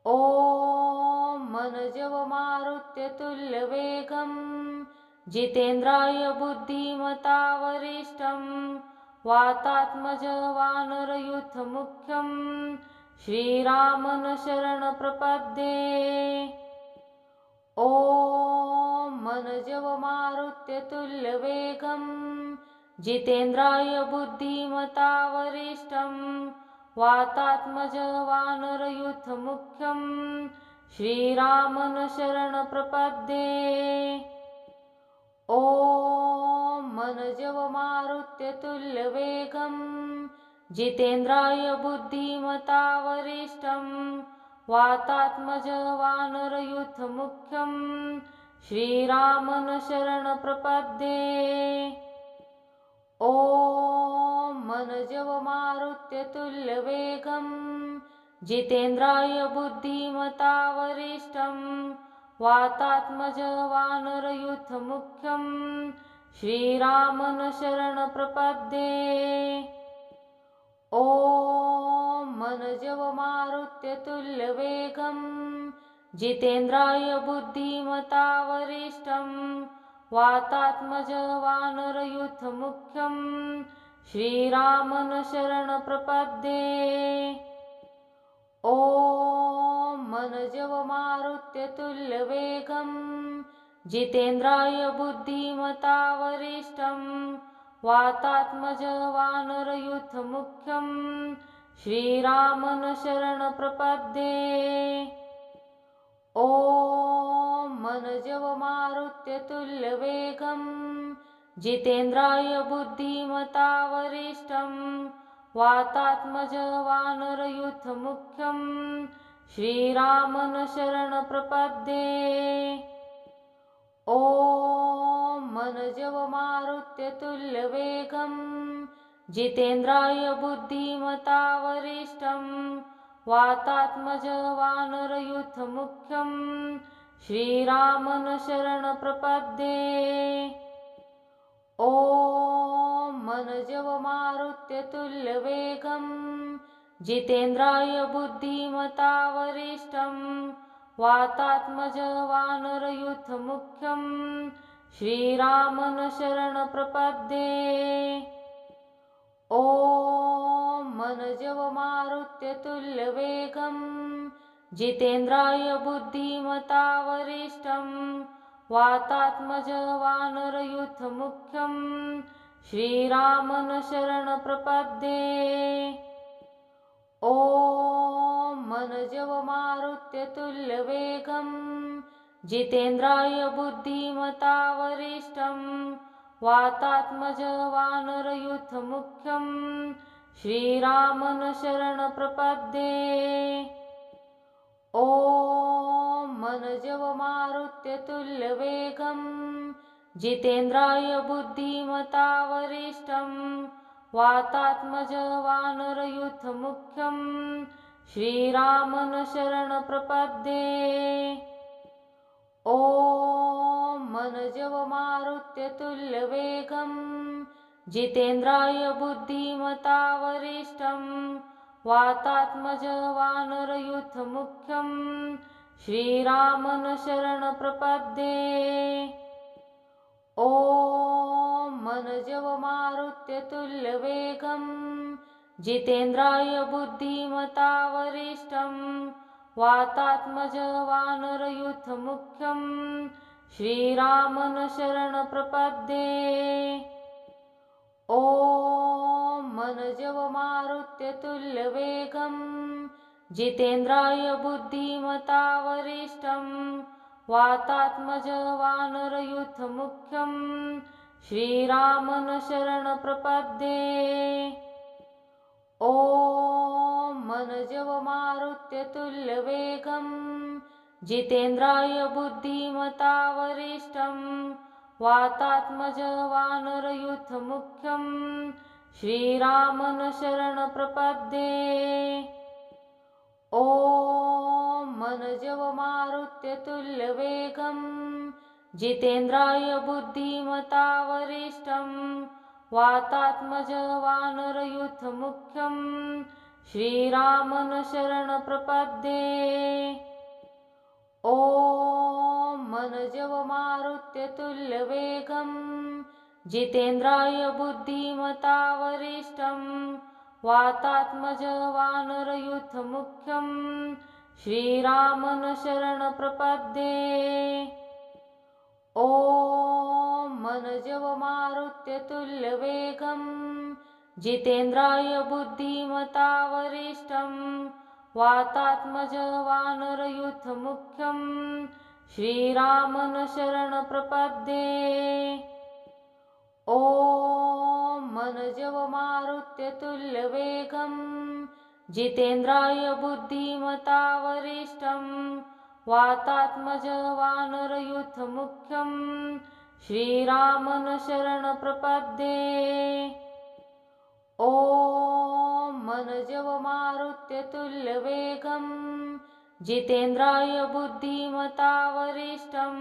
ॐ मनजवमारुत्यतुल्यवेगं जितेन्द्राय बुद्धिमता वरिष्ठं वातात्मज वानरयूथमुख्यं श्रीरामं शरणप्रपद्ये। ॐ मनजवमारुत्यतुल्यवेगं जितेन्द्राय बुद्धिमता वरिष्ठं वातात्मज वानरयूथमुख्यं श्रीरामं शरणप्रपद्ये। ॐ मनजवमारुत्यतुल्यवेगं जितेन्द्राय बुद्धिमता वरिष्ठं वातात्मज वानरयूथमुख्यं श्रीरामं शरणप्रपद्ये। ॐ मनजवमारुत्यतुल्यवेगं जितेन्द्राय बुद्धिमता वरिष्ठं वातात्मज वानरयूथमुख्यं श्रीरामं शरणप्रपद्ये। ॐ मनजवमारुत्यतुल्यवेगं जितेन्द्राय बुद्धिमता वरिष्ठं वातात्मज वानरयूथमुख्यं श्रीरामं शरणप्रपद्ये। ॐ मनजवमारुत्यतुल्यवेगं जितेन्द्राय बुद्धिमता वरिष्ठं वातात्मज वानरयूथमुख्यं श्रीरामं शरणं प्रपद्ये। ॐ मनजवमारुत्यतुल्यवेगं जितेन्द्राय बुद्धिमता वरिष्ठं वातात्मजवानरयूथमुख्यं श्रीरामं शरणं प्रपद्ये। ॐ मनजवमारुत्यतुल्यवेगं जितेन्द्राय बुद्धिमता वरिष्ठं वातात्मजवानरयूथमुख्यं श्रीरामं शरणं प्रपद्ये। ॐ मनजवमारुत्यतुल्यवेगं जितेन्द्राय बुद्धिमता वरिष्ठं वातात्मजवानरयूथमुख्यं श्रीरामं शरणं प्रपद्ये। ॐ मनजवमारुत्यतुल्यवेगं जितेन्द्राय बुद्धिमता वरिष्ठं वातात्मजवानरयूथमुख्यं श्रीरामं शरणं प्रपद्ये। ॐ मनजवमारुत्यतुल्यवेगं जितेन्द्राय बुद्धिमता वरिष्ठं वातात्मजवानरयूथमुख्यं श्रीरामं शरणं प्रपद्ये। ॐ मनजवमारुत्यतुल्यवेगं जितेन्द्राय बुद्धिमता वरिष्ठं वातात्मजवानरयूथमुख्यं श्रीरामं शरणं प्रपद्ये। ॐ मनजवमारुत्यतुल्यवेगं जितेन्द्राय बुद्धिमता वरिष्ठं वातात्मजवानरयूथमुख्यं श्रीरामं शरणं प्रपद्ये। ॐ मनजवमारुत्यतुल्यवेगं जितेन्द्राय बुद्धिमता वरिष्ठं वातात्मजवानरयूथमुख्यं श्रीरामं शरणं प्रपद्ये। ॐ मनजवमारुत्यतुल्यवेगं जितेन्द्राय बुद्धिमता वरिष्ठं वातात्मजवानरयूथमुख्यं श्रीरामं शरणं प्रपद्ये। ॐ मनजवमारुत्यतुल्यवेगं जितेन्द्राय बुद्धिमता वरिष्ठं वातात्मजवानरयूथमुख्यं श्रीरामं शरणं प्रपद्ये। ॐ मनजवमारुत्यतुल्यवेगं जितेन्द्राय बुद्धिमता वरिष्ठं वातात्मजवानरयूथमुख्यं श्रीरामं शरणं प्रपद्ये। ॐ मनजवमारुत्यतुल्यवेगं जितेन्द्राय बुद्धिमता वरिष्ठं वातात्मजवानरयूथमुख्यं श्रीरामं शरणं प्रपद्ये। ॐ मनजवमारुत्यतुल्यवेगं जितेन्द्राय बुद्धिमता वरिष्ठं वातात्मजवानरयूथमुख्यं श्रीरामं शरणं प्रपद्ये। ॐ मनजवमारुत्यतुल्यवेगं जितेन्द्राय बुद्धिमता वरिष्ठं वातात्मजवानरयूथमुख्यं श्रीरामं शरणं प्रपद्ये। ॐ मनजवमारुत्यतुल्यवेगं जितेन्द्राय बुद्धिमता वरिष्ठं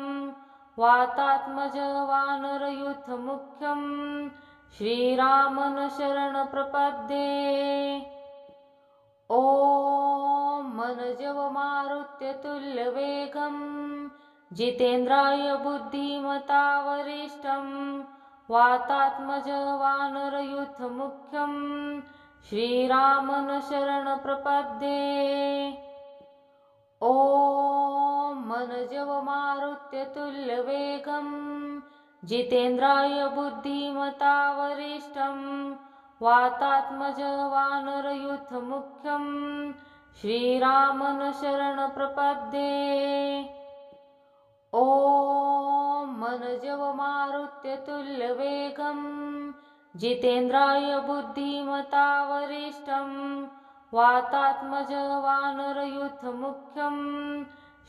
वातात्मजवानरयूथमुख्यं श्रीरामं शरणं प्रपद्ये। ॐ मनजवमारुत्यतुल्यवेगं जितेन्द्राय बुद्धिमता वरिष्ठं वातात्मजवानरयूथमुख्यं श्रीरामं शरणं प्रपद्ये। ॐ मनजवमारुत्यतुल्यवेगं जितेन्द्राय बुद्धिमता वरिष्ठं वातात्मज वानरयूथमुख्यं श्रीरामं शरणप्रपद्ये। ॐ मनजवमारुत्यतुल्यवेगं जितेन्द्राय बुद्धिमता वरिष्ठं वातात्मज वानरयूथमुख्यं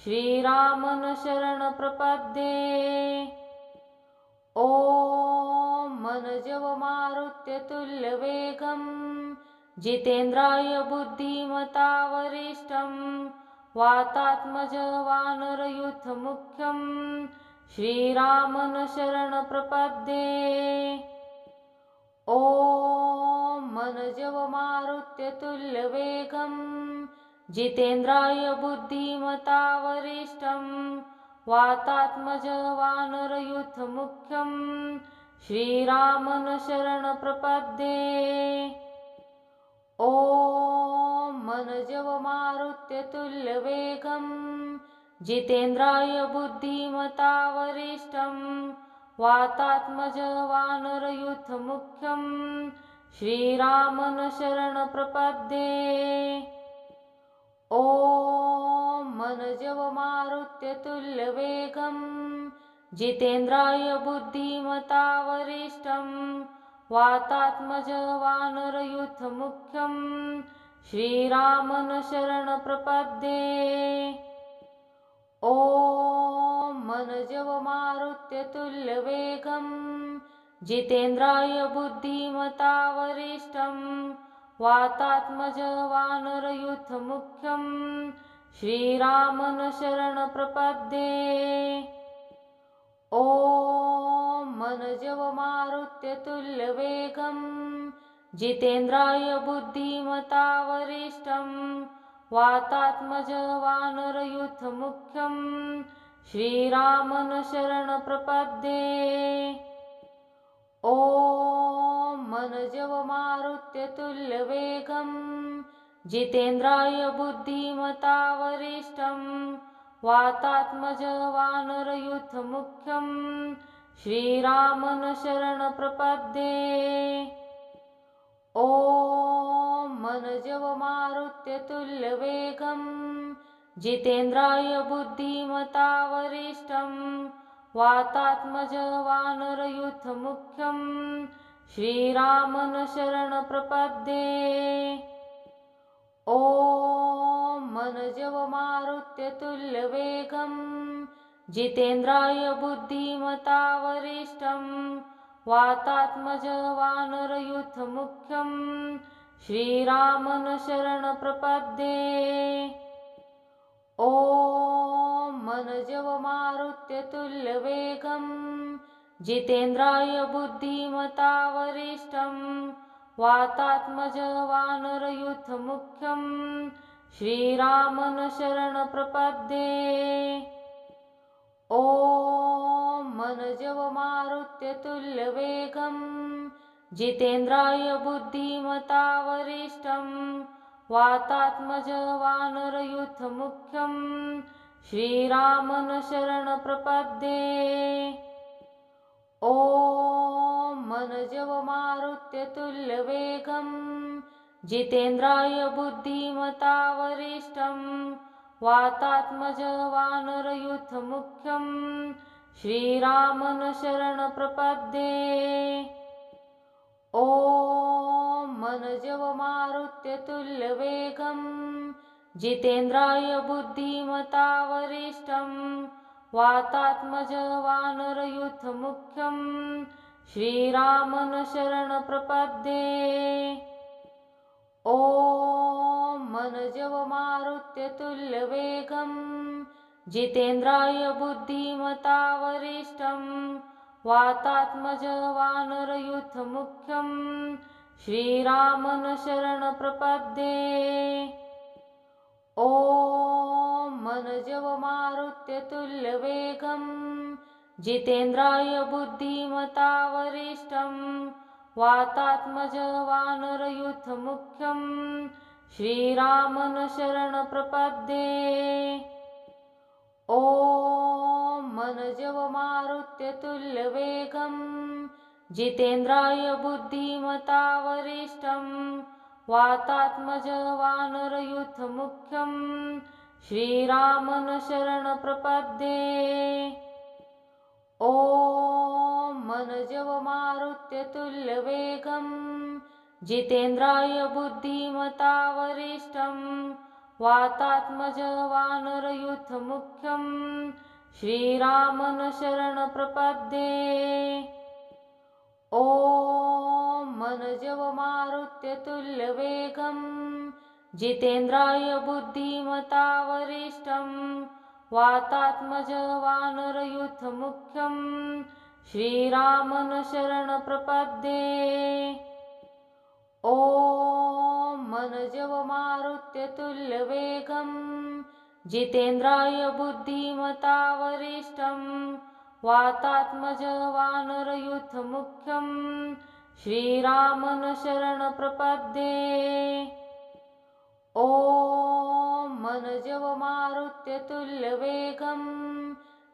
श्रीरामं शरणप्रपद्ये। ॐ मनजवमारुत्यतुल्यवेगं जितेन्द्राय बुद्धिमता वरिष्ठं वातात्मज वानरयूथमुख्यं श्रीरामं शरणप्रपद्ये। ॐ मनजवमारुत्यतुल्यवेगं जितेन्द्राय बुद्धिमता वरिष्ठं वातात्मज वानरयूथमुख्यं श्रीरामं शरणप्रपद्ये। ॐ मनजवमारुत्यतुल्यवेगं जितेन्द्राय बुद्धिमता वरिष्ठं वातात्मज वानरयूथमुख्यं श्रीरामं शरणप्रपद्ये। ॐ मनजवमारुत्यतुल्यवेगं जितेन्द्राय बुद्धिमता वरिष्ठं वातात्मज वानरयूथमुख्यं श्रीरामं शरणप्रपद्ये। ॐ मनजवमारुत्यतुल्यवेगं जितेन्द्राय बुद्धिमता वरिष्ठं वातात्मज वानरयूथमुख्यं श्रीरामं शरणप्रपद्ये। ॐ मनजवमारुत्यतुल्यवेगं जितेन्द्राय बुद्धिमता वरिष्ठं वातात्मज वानरयूथमुख्यं श्रीरामं शरणप्रपद्ये। ॐ मनजवमारुत्यतुल्यवेगं जितेन्द्राय बुद्धिमता वरिष्ठं वातात्मज वानरयूथमुख्यं श्रीरामं शरणप्रपद्ये। ॐ मनजवमारुत्यतुल्यवेगं जितेन्द्राय बुद्धिमता वरिष्ठं वातात्मज वानरयूथमुख्यं श्रीरामं शरणप्रपद्ये। ॐ मनजवमारुत्यतुल्यवेगं जितेन्द्राय बुद्धिमता वरिष्ठं वातात्मज वानरयूथमुख्यं श्रीरामं शरणप्रपद्ये। ॐ मनजवमारुत्यतुल्यवेगं जितेन्द्राय बुद्धिमता वरिष्ठं वातात्मज वानरयूथमुख्यं श्रीरामं शरणप्रपद्ये। ॐ मनजवमारुत्यतुल्यवेगं जितेन्द्राय बुद्धिमता वरिष्ठं वातात्मज वानरयूथमुख्यं श्रीरामं शरणप्रपद्ये। ॐ मनजवमारुत्यतुल्यवेगं जितेन्द्राय बुद्धिमता वरिष्ठं वातात्मज वानरयूथमुख्यं श्रीरामं शरणप्रपद्ये। ॐ मनजवमारुत्यतुल्यवेगं जितेन्द्राय बुद्धिमता वरिष्ठं वातात्मज वानरयूथमुख्यं श्रीरामं शरणप्रपद्ये। ॐ मनजवमारुत्यतुल्यवेगं जितेन्द्राय बुद्धिमता वरिष्ठं वातात्मज वानरयूथमुख्यं श्रीरामं शरणप्रपद्ये। ॐ मनजवमारुत्यतुल्यवेगं जितेन्द्राय बुद्धिमता वरिष्ठं वातात्मज वानरयूथमुख्यं श्रीरामं शरणप्रपद्ये। ॐ मनजवमारुत्यतुल्यवेगं जितेन्द्राय बुद्धिमता वरिष्ठं वातात्मज वानरयूथमुख्यं श्रीरामं शरणं प्रपद्ये। ॐ मनजवमारुत्यतुल्यवेगं जितेन्द्राय बुद्धिमता वरिष्ठं वातात्मज वानरयूथमुख्यं श्रीरामं शरणं प्रपद्ये। ॐ मनजवमारुत्यतुल्यवेगं जितेन्द्राय बुद्धिमता वरिष्ठं वातात्मज वानरयूथमुख्यं श्रीरामं शरणं प्रपद्ये। ॐ मनजवमारुत्यतुल्यवेगं जितेन्द्राय बुद्धिमता वरिष्ठं वातात्मज वानरयूथमुख्यं श्रीरामं शरणं प्रपद्ये। ॐ मनजवमारुत्यतुल्यवेगं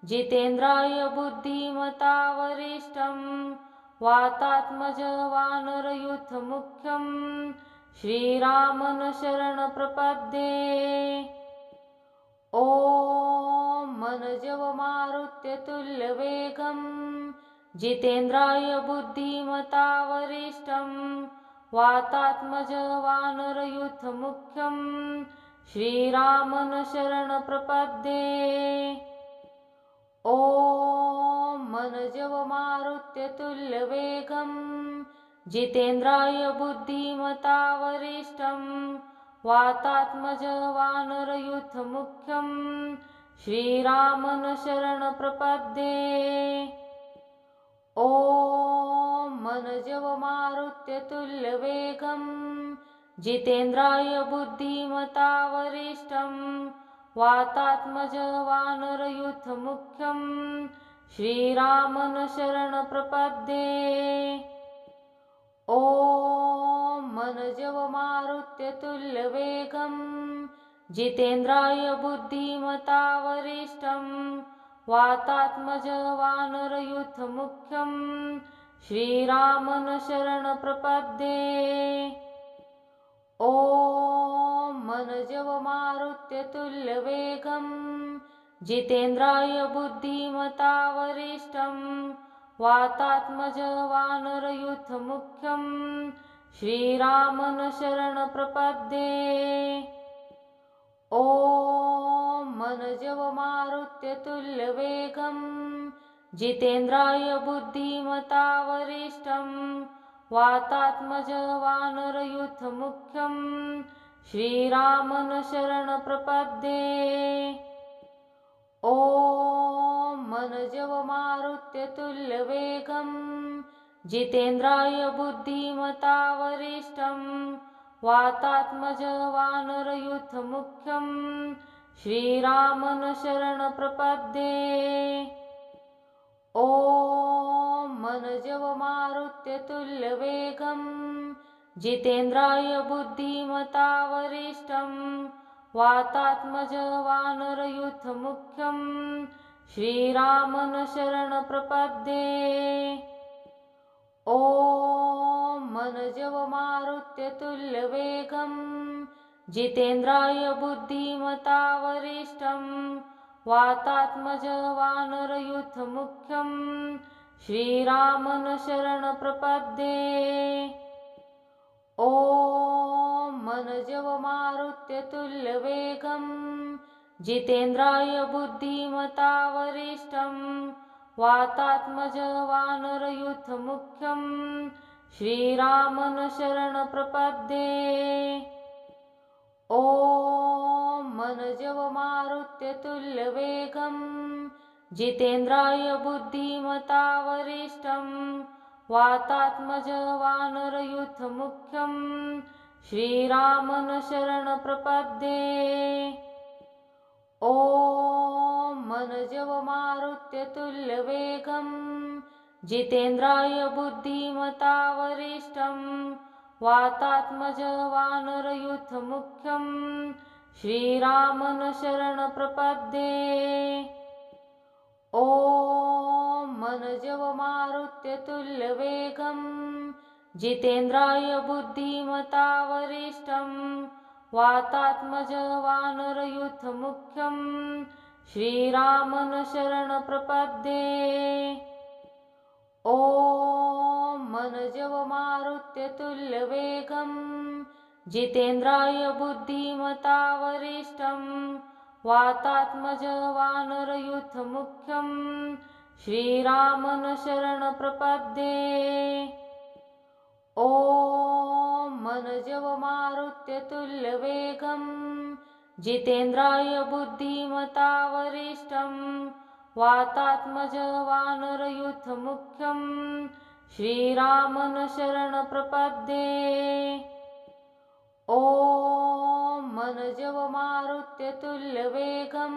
जितेन्द्राय बुद्धिमता वरिष्ठं वातात्मज वानरयूथमुख्यं श्रीरामं शरणं प्रपद्ये। ॐ मनजवमारुत्यतुल्यवेगं जितेन्द्राय बुद्धिमता वरिष्ठं वातात्मज वानरयूथमुख्यं श्रीरामं शरणं प्रपद्ये। ॐ मनजवमारुत्यतुल्यवेगं जितेन्द्राय बुद्धिमता वरिष्ठं वातात्मज वानरयूथमुख्यं श्रीरामं शरणं प्रपद्ये। ॐ मनजवमारुत्यतुल्यवेगं जितेन्द्राय बुद्धिमता वरिष्ठं वातात्मज वानरयूथमुख्यं श्रीरामं शरणं प्रपद्ये। ॐ मनजवमारुत्यतुल्यवेगं जितेन्द्राय बुद्धिमता वरिष्ठं वातात्मज वानरयूथमुख्यं श्रीरामं शरणं प्रपद्ये। ॐ मनजवमारुत्यतुल्यवेगं जितेन्द्राय बुद्धिमता वरिष्ठं वातात्मज वानरयूथमुख्यं श्रीरामं शरणं प्रपद्ये। ॐ मनजवमारुत्यतुल्यवेगं जितेन्द्राय बुद्धिमता वरिष्ठं वातात्मज वानरयूथमुख्यं श्रीरामं शरणं प्रपद्ये। ॐ मनजवमारुत्यतुल्यवेगं जितेन्द्राय बुद्धिमता वरिष्ठं वातात्मज वानरयूथमुख्यं श्रीरामं शरणं प्रपद्ये। ॐ मनजवमारुत्यतुल्यवेगं जितेन्द्राय बुद्धिमता वरिष्ठं वातात्मज वानरयूथमुख्यं श्रीरामं शरणं प्रपद्ये। ॐ मनजवमारुत्यतुल्यवेगं जितेन्द्राय बुद्धिमता वरिष्ठं वातात्मज वानरयूथमुख्यं श्रीरामं शरणं प्रपद्ये। ॐ मनजवमारुत्यतुल्यवेगं जितेन्द्राय बुद्धिमता वरिष्ठं वातात्मज वानरयूथमुख्यं श्रीरामं शरणं प्रपद्ये। ॐ मनजवमारुत्यतुल्यवेगं जितेन्द्राय बुद्धिमता वरिष्ठं वातात्मज वानरयूथमुख्यं श्रीरामं शरणं प्रपद्ये। ॐ मनजवमारुत्यतुल्यवेगं जितेन्द्राय बुद्धिमता वरिष्ठं वातात्मज वानरयूथमुख्यं श्रीरामं शरणं प्रपद्ये। ॐ मनजवमारुत्यतुल्यवेगं जितेन्द्राय बुद्धिमता वरिष्ठं वातात्मजवानरयूथमुख्यं श्रीरामं शरणप्रपद्ये। ॐ मनजवमारुत्यतुल्यवेगं जितेन्द्राय बुद्धिमता वरिष्ठं वातात्मजवानरयूथमुख्यं श्रीरामं शरणप्रपद्ये। ॐ मनजवमारुत्यतुल्यवेगं जितेन्द्राय बुद्धिमता वरिष्ठं वातात्मजवानरयूथमुख्यं श्रीरामं शरणप्रपद्ये। ॐ मनजवमारुत्यतुल्यवेगं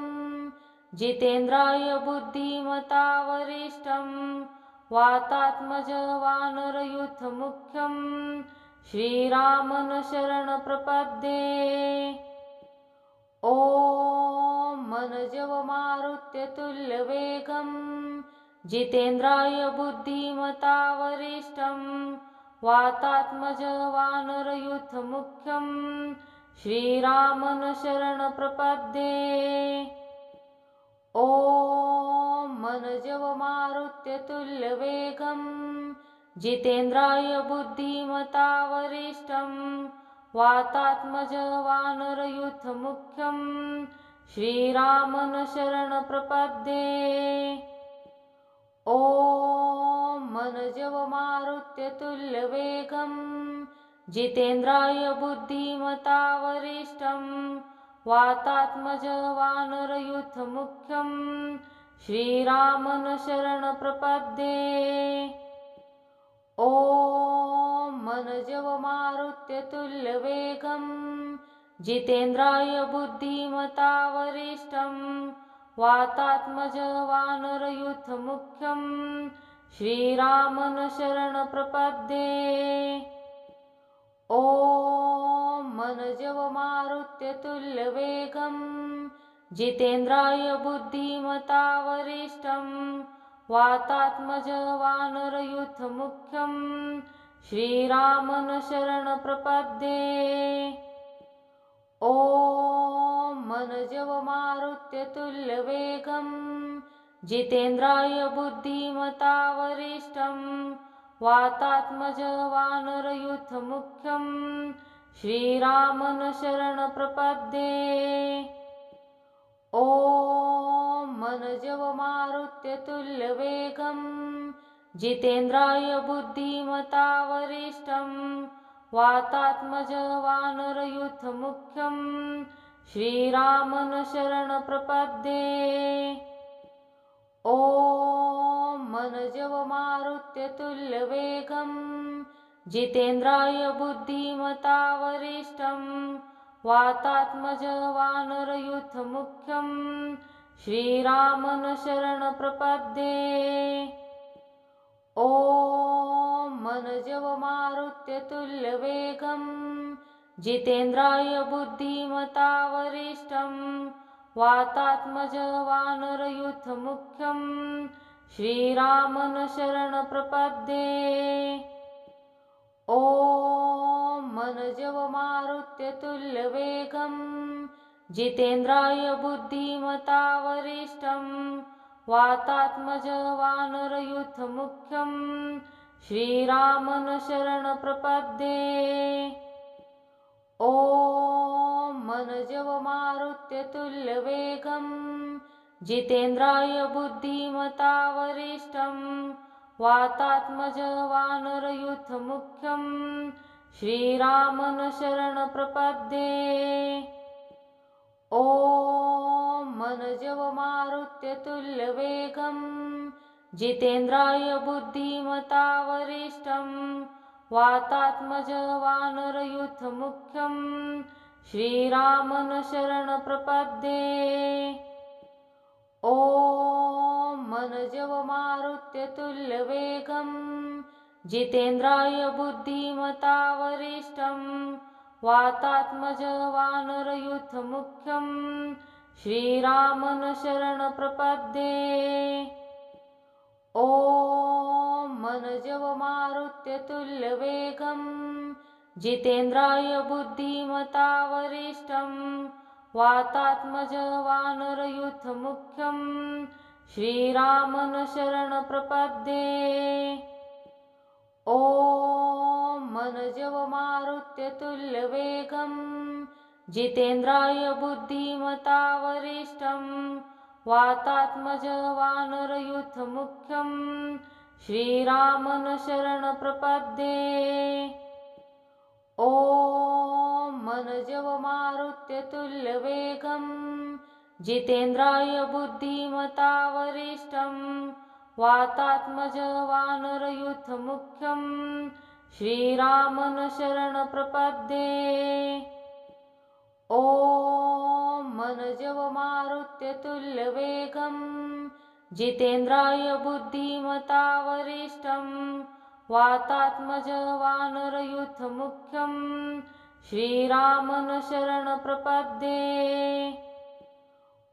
जितेन्द्राय बुद्धिमता वरिष्ठं वातात्मजवानरयूथमुख्यं श्रीरामं शरणप्रपद्ये। ॐ मनजवमारुत्यतुल्यवेगं जितेन्द्राय बुद्धिमता वरिष्ठं वातात्मजवानरयूथमुख्यं श्रीरामं शरणप्रपद्ये। ॐ मनजवमारुत्यतुल्यवेगं जितेन्द्राय बुद्धिमता वरिष्ठं वातात्मजवानरयूथमुख्यं श्रीरामं शरणप्रपद्ये। ॐ मनजवमारुत्यतुल्यवेगं जितेन्द्राय बुद्धिमता वरिष्ठं वातात्मजवानरयूथमुख्यं श्रीरामं शरणप्रपद्ये। ॐ मनजवमारुत्यतुल्यवेगं जितेन्द्राय बुद्धिमता वरिष्ठं वातात्मजवानरयूथमुख्यं श्रीरामं शरणप्रपद्ये। ॐ मनजवमारुत्यतुल्यवेगं जितेन्द्राय बुद्धिमता वरिष्ठं वातात्मजवानरयूथमुख्यं श्रीरामं शरणप्रपद्ये। ॐ मनजवमारुत्यतुल्यवेगं जितेन्द्राय बुद्धिमता वरिष्ठं वातात्मजवानरयूथमुख्यं श्रीरामं शरणप्रपद्ये। ॐ मनजवमारुत्यतुल्यवेगं जितेन्द्राय बुद्धिमता वरिष्ठं वातात्मजवानरयूथमुख्यं श्रीरामं शरणप्रपद्ये। ॐ मनजवमारुत्यतुल्यवेगं जितेन्द्राय बुद्धिमता वरिष्ठं वातात्मजवानरयूथमुख्यं श्रीरामं शरणप्रपद्ये। ॐ मनजवमारुत्यतुल्यवेगं जितेन्द्राय बुद्धिमता वरिष्ठं वातात्मजवानरयूथमुख्यं श्रीरामं शरणप्रपद्ये। ॐ मनजवमारुत्यतुल्यवेगं जितेन्द्राय बुद्धिमता वरिष्ठं वातात्मजवानरयूथमुख्यं श्रीरामं शरणप्रपद्ये। ॐ मनजवमारुत्यतुल्यवेगं जितेन्द्राय बुद्धिमता वरिष्ठं वातात्मजवानरयूथमुख्यं श्रीरामं शरणप्रपद्ये। ॐ मनजवमारुत्यतुल्यवेगं जितेन्द्राय बुद्धिमता वरिष्ठं वातात्मजवानरयूथमुख्यं श्रीरामं शरणप्रपद्ये। ॐ मनजवमारुत्यतुल्यवेगं जितेन्द्राय बुद्धिमता वरिष्ठं वातात्मजवानरयूथमुख्यं श्रीरामं शरणप्रपद्ये। ॐ मनजवमारुत्यतुल्यवेगं जितेन्द्राय बुद्धिमता वरिष्ठं वातात्मजवानरयूथमुख्यं श्रीरामं शरणप्रपद्ये। ॐ मनजवमारुत्यतुल्यवेगं जितेन्द्राय बुद्धिमता वरिष्ठं वातात्मजवानरयूथमुख्यं श्रीरामं शरणप्रपद्ये। ॐ मनजवमारुत्यतुल्यवेगं जितेन्द्राय बुद्धिमता वरिष्ठं वातात्मजवानरयूथमुख्यं श्रीरामं शरणप्रपद्ये। ॐ मनजवमारुत्यतुल्यवेगं जितेन्द्राय बुद्धिमता वरिष्ठं वातात्मजवानरयूथमुख्यं श्रीरामं शरणप्रपद्ये।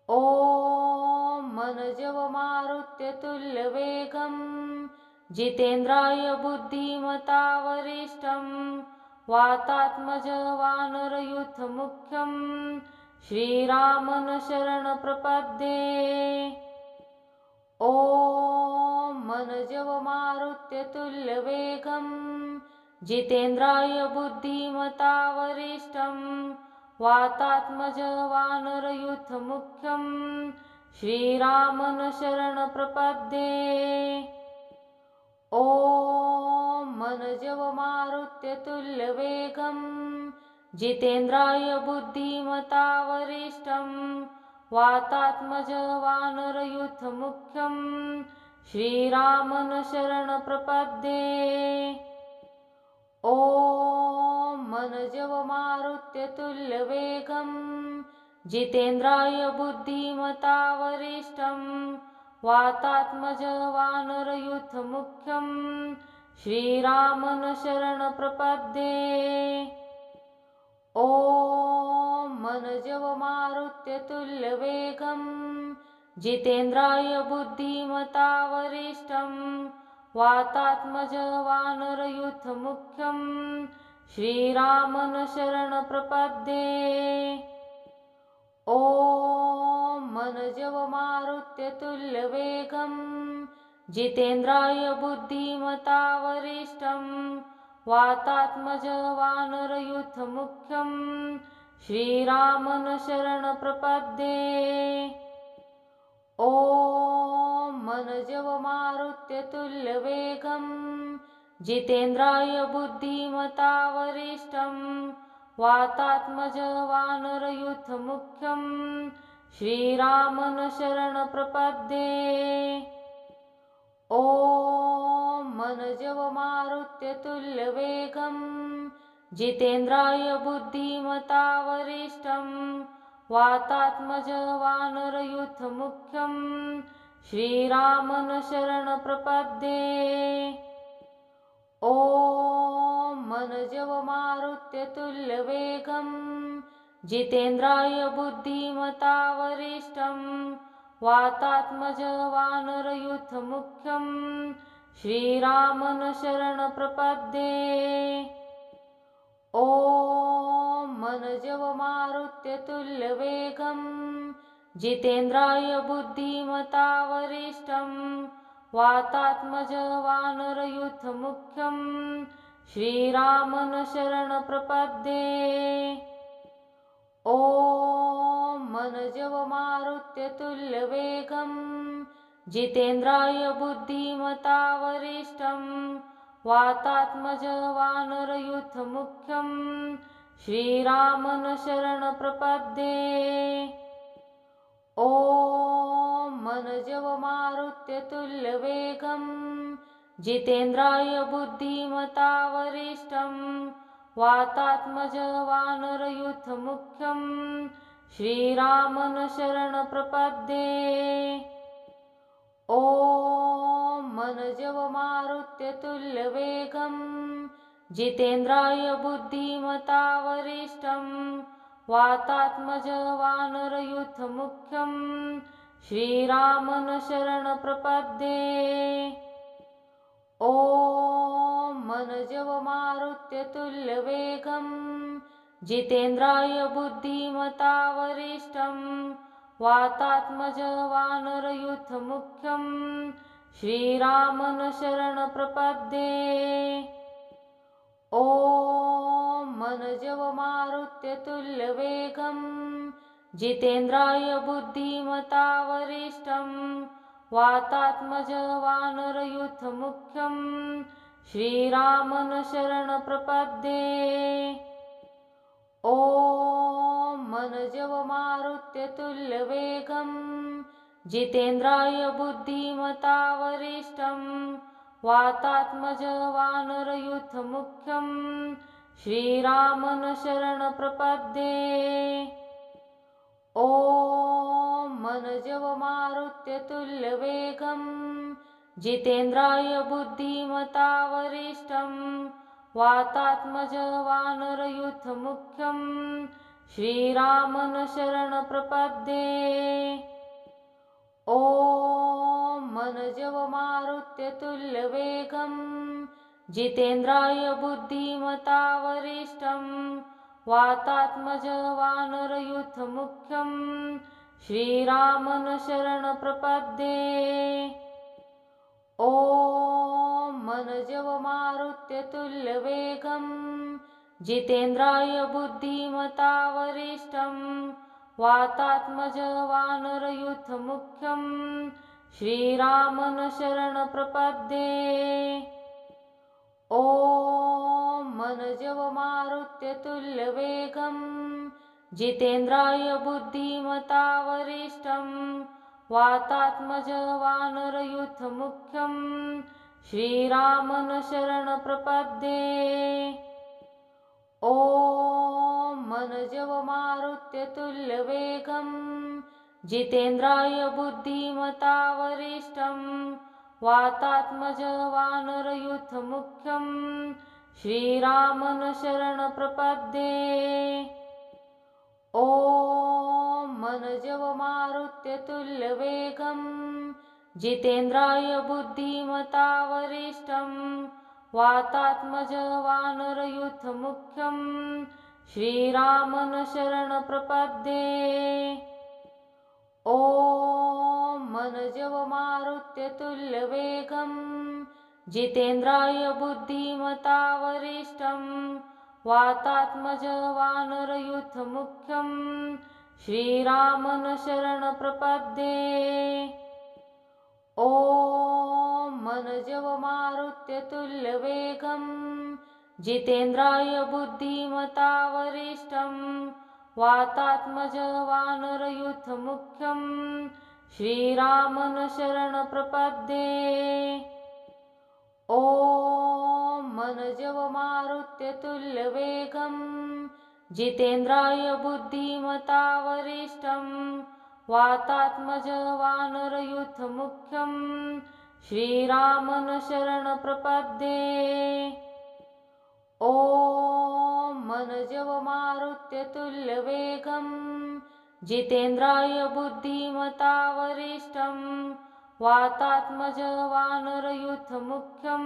ॐ मनजवमारुत्यतुल्यवेगं जितेन्द्राय बुद्धिमता वरिष्ठं वातात्मजवानरयूथमुख्यं श्रीरामं शरणप्रपद्ये। ॐ मनजवमारुत्यतुल्यवेगं जितेन्द्राय बुद्धिमता वरिष्ठं वातात्मजवानरयूथमुख्यं श्रीरामं शरणप्रपद्ये। ॐ मनजवमारुत्यतुल्यवेगं जितेन्द्राय बुद्धिमता वरिष्ठं वातात्मजवानरयूथमुख्यं श्रीरामं शरणप्रपद्ये। ॐ मनजवमारुत्यतुल्यवेगं जितेन्द्राय बुद्धिमता वरिष्ठं वातात्मजवानरयूथमुख्यं श्रीरामं शरणप्रपद्ये। ॐ मनजवमारुत्यतुल्यवेगं जितेन्द्राय बुद्धिमता वरिष्ठं वातात्मजवानरयूथमुख्यं श्रीरामं शरणप्रपद्ये। ॐ मनजवमारुत्यतुल्यवेगं जितेन्द्राय बुद्धिमता वरिष्ठं वातात्मजवानरयूथमुख्यं श्रीरामं शरणप्रपद्ये। ॐ मनजवमारुत्यतुल्यवेगं जितेन्द्राय बुद्धिमता वरिष्ठं वातात्मजवानरयूथमुख्यं श्रीरामं शरणप्रपद्ये। ॐ मनजवमारुत्यतुल्यवेगं जितेन्द्राय बुद्धिमता वरिष्ठं वातात्मजवानरयूथमुख्यं श्रीरामं शरणप्रपद्ये। ॐ मनजवमारुत्यतुल्यवेगं जितेन्द्राय बुद्धिमता वरिष्ठं वातात्मजवानरयूथमुख्यं श्रीरामं शरणप्रपद्ये। ॐ मनजवमारुत्यतुल्यवेगं जितेन्द्राय बुद्धिमता वरिष्ठं वातात्मजवानरयूथमुख्यं श्रीरामं शरणप्रपद्ये। ॐ मनजवमारुत्यतुल्यवेगं जितेन्द्राय बुद्धिमता वरिष्ठं वातात्मजवानरयूथमुख्यं श्रीरामं शरणप्रपद्ये। ॐ मनजवमारुत्यतुल्यवेगं जितेन्द्राय बुद्धिमता वरिष्ठं वातात्मजवानरयूथमुख्यं श्रीरामं शरणप्रपद्ये। ॐ मनजवमारुत्यतुल्यवेगं जितेन्द्राय बुद्धिमता वरिष्ठं वातात्मजवानरयूथमुख्यं श्रीरामं शरणप्रपद्ये। ॐ मनजवमारुत्यतुल्यवेगं जितेन्द्राय बुद्धिमता वरिष्ठं वातात्मजवानरयूथमुख्यं श्रीरामं शरणप्रपद्ये। ॐ मनजवमारुत्यतुल्यवेगं जितेन्द्राय बुद्धिमता वरिष्ठं वातात्मजवानरयूथमुख्यं श्रीरामं शरणप्रपद्ये। ॐ मनजवमारुत्यतुल्यवेगं जितेन्द्राय बुद्धिमता वरिष्ठं वातात्मजवानरयूथमुख्यं श्रीरामं शरणप्रपद्ये। ॐ मनजवमारुत्यतुल्यवेगं जितेन्द्राय बुद्धिमता वरिष्ठं वातात्मजवानरयूथमुख्यं श्रीरामं शरणप्रपद्ये। ॐ मनजवमारुत्यतुल्यवेगं जितेन्द्राय बुद्धिमता वरिष्ठं वातात्मजवानरयूथमुख्यं श्रीरामं शरणप्रपद्ये। ॐ मनजवमारुत्यतुल्यवेगं जितेन्द्राय बुद्धिमता वरिष्ठं वातात्मजवानरयूथमुख्यं श्रीरामं शरणप्रपद्ये। ॐ मनजवमारुत्यतुल्यवेगं जितेन्द्राय बुद्धिमता वरिष्ठं वातात्मजवानरयूथमुख्यं श्रीरामं शरणप्रपद्ये। ॐ मनजवमारुत्यतुल्यवेगं जितेन्द्राय बुद्धिमता वरिष्ठं वातात्मजवानरयूथमुख्यं श्रीरामं शरणप्रपद्ये। ॐ मनजवमारुत्यतुल्यवेगं जितेन्द्राय बुद्धिमता वरिष्ठं वातात्मजवानरयूथमुख्यं श्रीरामं शरणप्रपद्ये। ॐ मनजवमारुत्यतुल्यवेगं जितेन्द्राय बुद्धिमता वरिष्ठं वातात्मजवानरयूथमुख्यं श्रीरामं शरणप्रपद्ये। ॐ मनजवमारुत्यतुल्यवेगं जितेन्द्राय बुद्धिमता वरिष्ठं वातात्मजवानरयूथमुख्यं श्रीरामं शरणप्रपद्ये। ॐ मनजवमारुत्यतुल्यवेगं जितेन्द्राय बुद्धिमता वरिष्ठं वातात्मजवानरयूथमुख्यं श्रीरामं शरणप्रपद्ये। ॐ मनजवमारुत्यतुल्यवेगं जितेन्द्राय बुद्धिमता वरिष्ठं वातात्मजवानरयूथमुख्यं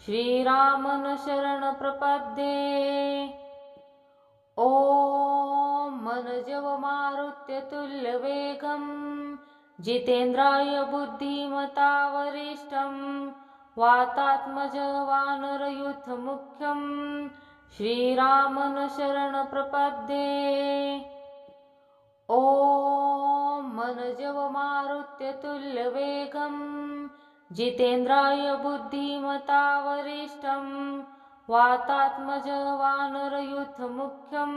श्रीरामं शरणप्रपद्ये। ॐ मनजवमारुत्यतुल्यवेगं जितेन्द्राय बुद्धिमता वरिष्ठं वातात्मजवानरयूथमुख्यं श्रीरामं शरणप्रपद्ये। ॐ मनजवमारुत्यतुल्यवेगं जितेन्द्राय बुद्धिमता वरिष्ठं वातात्मजवानरयूथमुख्यं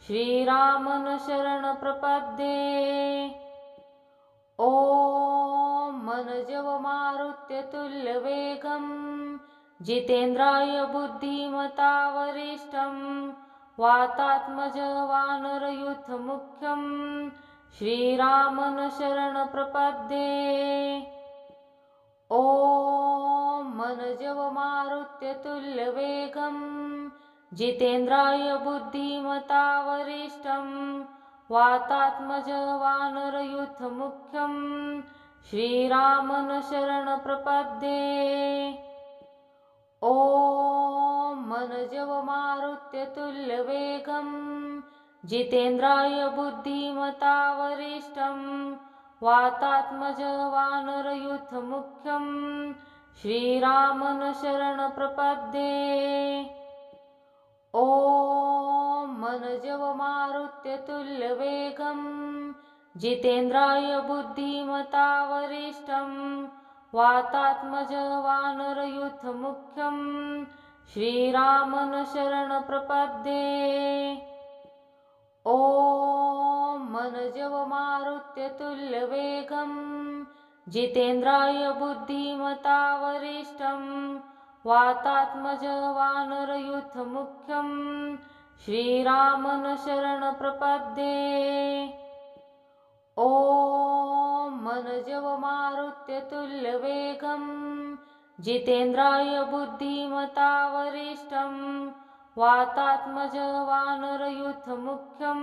श्रीरामं शरणप्रपद्ये। ॐ मनजवमारुत्यतुल्यवेगं जितेन्द्राय बुद्धिमता वरिष्ठं वातात्मजवानरयूथमुख्यं श्रीरामं शरणप्रपद्ये। ॐ मनजवमारुत्यतुल्यवेगं जितेन्द्राय बुद्धिमता वरिष्ठं वातात्मज वानरयूथमुख्यं श्रीरामं शरणप्रपद्ये। ॐ मनजवमारुत्यतुल्यवेगं जितेन्द्राय बुद्धिमता वरिष्ठं वातात्मज वानरयूथमुख्यं श्रीरामं शरणप्रपद्ये। ॐ मनजवमारुत्यतुल्यवेगं जितेन्द्राय बुद्धिमता वरिष्ठं वातात्मज वानरयूथमुख्यं श्रीरामं शरणप्रपद्ये। ॐ मनजवमारुत्यतुल्यवेगं जितेन्द्राय बुद्धिमता वरिष्ठं वातात्मज वानरयूथमुख्यं श्रीरामं शरणप्रपद्ये। ॐ मनजवमारुत्यतुल्यवेगं जितेन्द्राय बुद्धिमता वरिष्ठं वातात्मज वानरयूथमुख्यं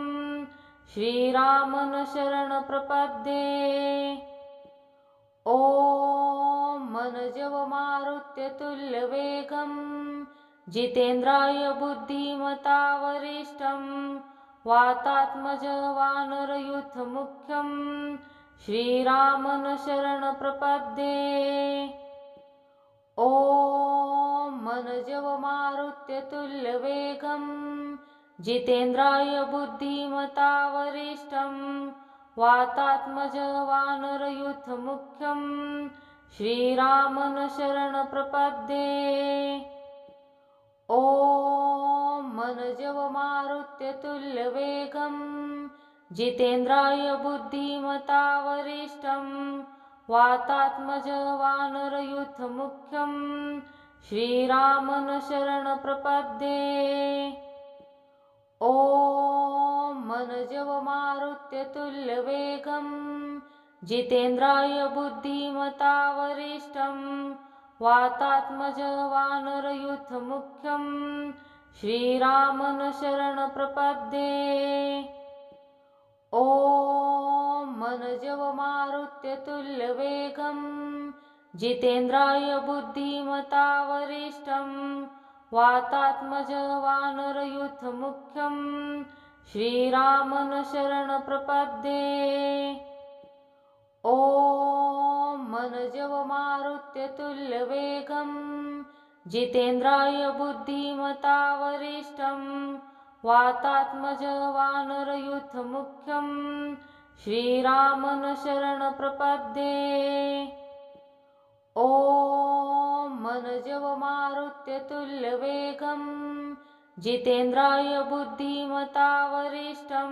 श्रीरामं शरणप्रपद्ये। ॐ मनजवमारुत्यतुल्यवेगं जितेन्द्राय बुद्धिमता वरिष्ठं वातात्मज वानरयूथमुख्यं श्रीरामं शरणप्रपद्ये। ॐ मनजवमारुत्यतुल्यवेगं जितेन्द्राय बुद्धिमता वरिष्ठं वातात्मज वानरयूथमुख्यं श्रीरामं शरणप्रपद्ये। ॐ मनजवमारुत्यतुल्यवेगं जितेन्द्राय बुद्धिमता वरिष्ठं वातात्मज वानरयूथमुख्यं श्रीरामं शरणप्रपद्ये। ॐ मनजवमारुत्यतुल्यवेगं जितेन्द्राय बुद्धिमता वरिष्ठं वातात्मज वानरयूथमुख्यं श्रीरामं शरणप्रपद्ये। ॐ मनजवमारुत्यतुल्यवेगं जितेन्द्राय बुद्धिमता वरिष्ठं वातात्मज वानरयूथमुख्यं श्रीरामं शरणप्रपद्ये। ॐ मनजवमारुत्यतुल्यवेगं जितेन्द्राय बुद्धिमता वरिष्ठं वातात्मज वानरयूथमुख्यं श्रीरामं शरणप्रपद्ये। ॐ मनजवमारुत्यतुल्यवेगं जितेन्द्राय बुद्धिमता वरिष्ठं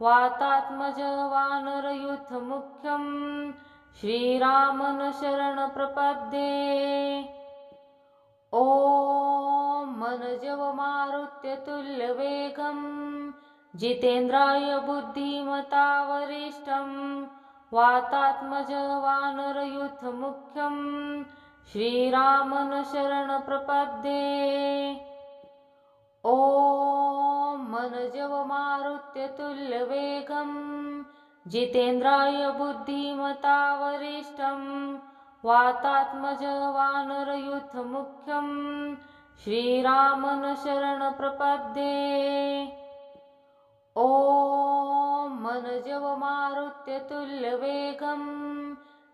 वातात्मज वानरयूथमुख्यं श्रीरामं शरणप्रपद्ये। ॐ मनजवमारुत्यतुल्यवेगं जितेन्द्राय बुद्धिमता वरिष्ठं वातात्मज वानरयूथमुख्यं श्रीरामं शरणप्रपद्ये। ॐ मनजवमारुत्यतुल्यवेगं जितेन्द्राय बुद्धिमता वरिष्ठं वातात्मज वानरयूथमुख्यं श्रीरामं शरणप्रपद्ये। ॐ मनजवमारुत्यतुल्यवेगं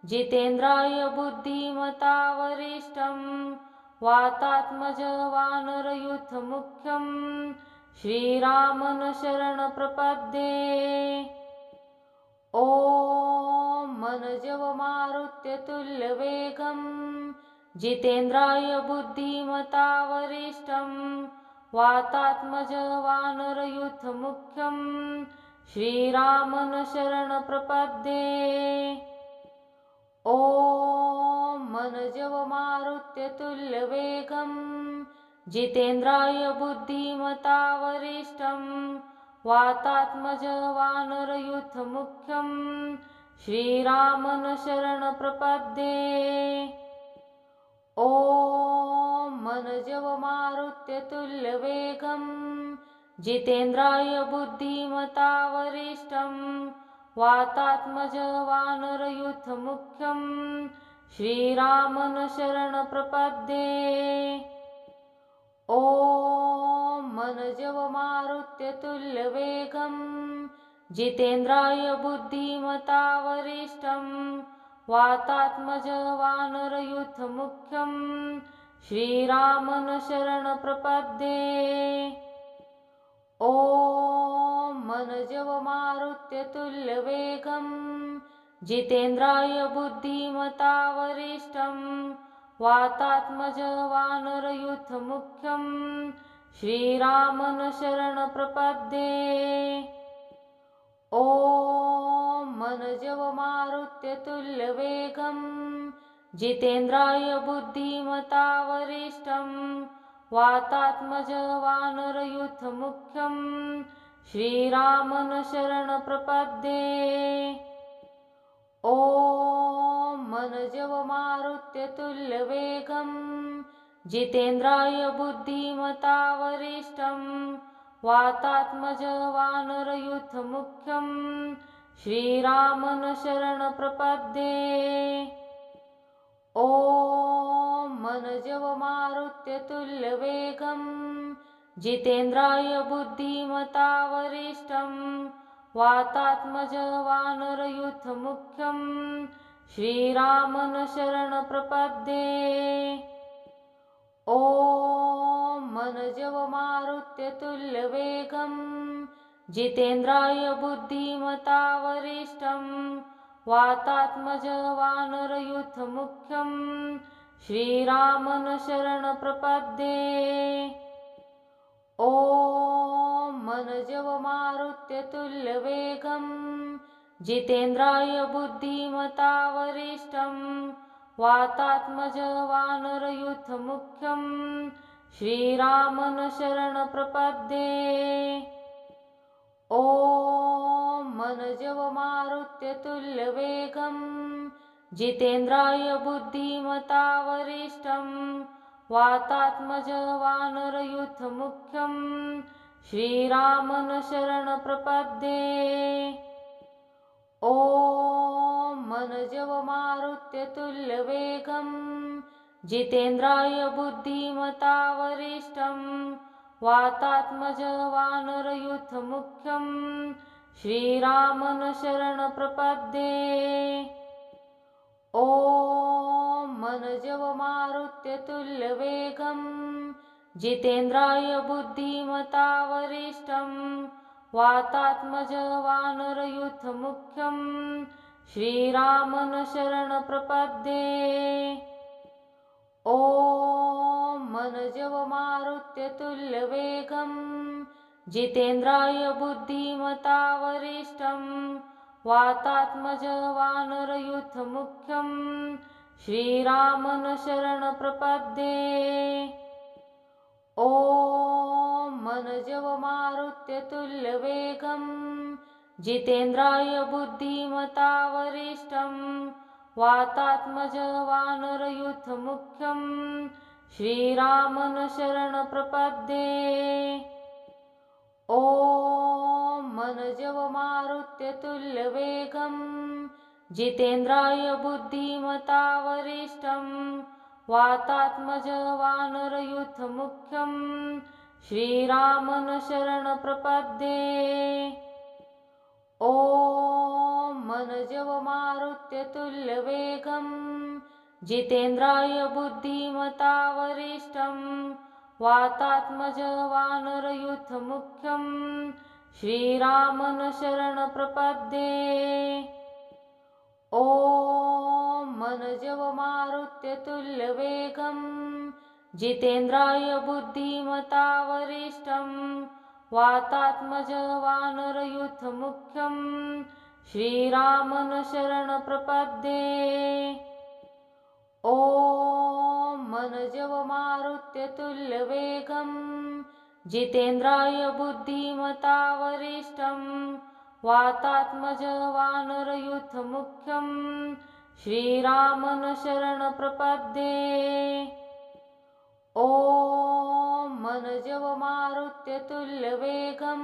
जितेन्द्राय बुद्धिमता वरिष्ठं वातात्मज वानरयूथमुख्यं श्रीरामं शरणप्रपद्ये। ॐ मनजवमारुत्यतुल्यवेगं जितेन्द्राय बुद्धिमता वरिष्ठं वातात्मज वानरयूथमुख्यं श्रीरामं शरणप्रपद्ये। ॐ मनजवमारुत्यतुल्यवेगं जितेन्द्राय बुद्धिमता वरिष्ठं वातात्मज वानरयूथमुख्यं श्रीरामं शरणप्रपद्ये। ॐ मनजवमारुत्यतुल्यवेगं जितेन्द्राय बुद्धिमता वरिष्ठं वातात्मज वानरयूथमुख्यं श्रीरामं शरणं प्रपद्ये। ॐ मनजवमारुत्यतुल्यवेगं जितेन्द्राय बुद्धिमता वरिष्ठं वातात्मज वानरयूथमुख्यं श्रीरामं शरणं प्रपद्ये। ॐ मनजवमारुत्यतुल्यवेगं जितेन्द्राय बुद्धिमता वरिष्ठं वातात्मज वानरयूथमुख्यं श्रीरामं शरणं प्रपद्ये। ॐ मनजवमारुत्यतुल्यवेगं जितेन्द्राय बुद्धिमता वरिष्ठं वातात्मज वानरयूथमुख्यं श्रीरामं शरणं प्रपद्ये। ॐ मनजवमारुत्यतुल्यवेगं जितेन्द्राय बुद्धिमता वरिष्ठं वातात्मज वानरयूथमुख्यं श्रीरामं शरणं प्रपद्ये। ॐ मनजवमारुत्यतुल्यवेगं जितेन्द्राय बुद्धिमता वरिष्ठं वातात्मज वानरयूथमुख्यं श्रीरामं शरणं प्रपद्ये। ॐ मनजवमारुत्यतुल्यवेगं जितेन्द्राय बुद्धिमता वरिष्ठं वातात्मज वानरयूथमुख्यं श्रीरामं शरणं प्रपद्ये। ॐ मनजवमारुत्यतुल्यवेगं जितेन्द्राय बुद्धिमता वरिष्ठं वातात्मज वानरयूथमुख्यं श्रीरामं शरणं प्रपद्ये। ॐ मनजवमारुत्यतुल्यवेगं जितेन्द्राय बुद्धिमता वरिष्ठं वातात्मज वानरयूथमुख्यं श्रीरामं शरणं प्रपद्ये। ॐ मनजवमारुत्यतुल्यवेगं जितेन्द्राय बुद्धिमता वरिष्ठं वातात्मज वानरयूथमुख्यं श्रीरामं शरणं प्रपद्ये। ॐ मनजवमारुत्यतुल्यवेगं जितेन्द्राय बुद्धिमता वरिष्ठं वातात्मज वानरयूथमुख्यं श्रीरामं शरणं प्रपद्ये। ॐ मनजवमारुत्यतुल्यवेगं जितेन्द्राय बुद्धिमता वरिष्ठं वातात्मज वानरयूथमुख्यं श्रीरामं शरणं प्रपद्ये। ॐ मनजवमारुत्यतुल्यवेगं जितेन्द्राय बुद्धिमता वरिष्ठं वातात्मज वानरयूथमुख्यं श्रीरामं शरणं प्रपद्ये। ॐ मनजवमारुत्यतुल्यवेगं जितेन्द्राय बुद्धिमता वरिष्ठं वातात्मज वानरयूथमुख्यं श्रीरामं शरणं प्रपद्ये। ॐ मनजवमारुत्यतुल्यवेगं जितेन्द्राय बुद्धिमता वरिष्ठं वातात्मज वानरयूथमुख्यं श्रीरामं शरणं प्रपद्ये। ॐ मनजवमारुत्यतुल्यवेगं जितेन्द्राय बुद्धिमता वरिष्ठं वातात्मज वानरयूथमुख्यं श्रीरामं शरणं प्रपद्ये। ॐ मनजवमारुत्यतुल्यवेगं जितेन्द्राय बुद्धिमता वरिष्ठं वातात्मज वानरयूथमुख्यं श्रीरामं शरणं प्रपद्ये। ॐ ॐ मनजवमारुत्यतुल्यवेगं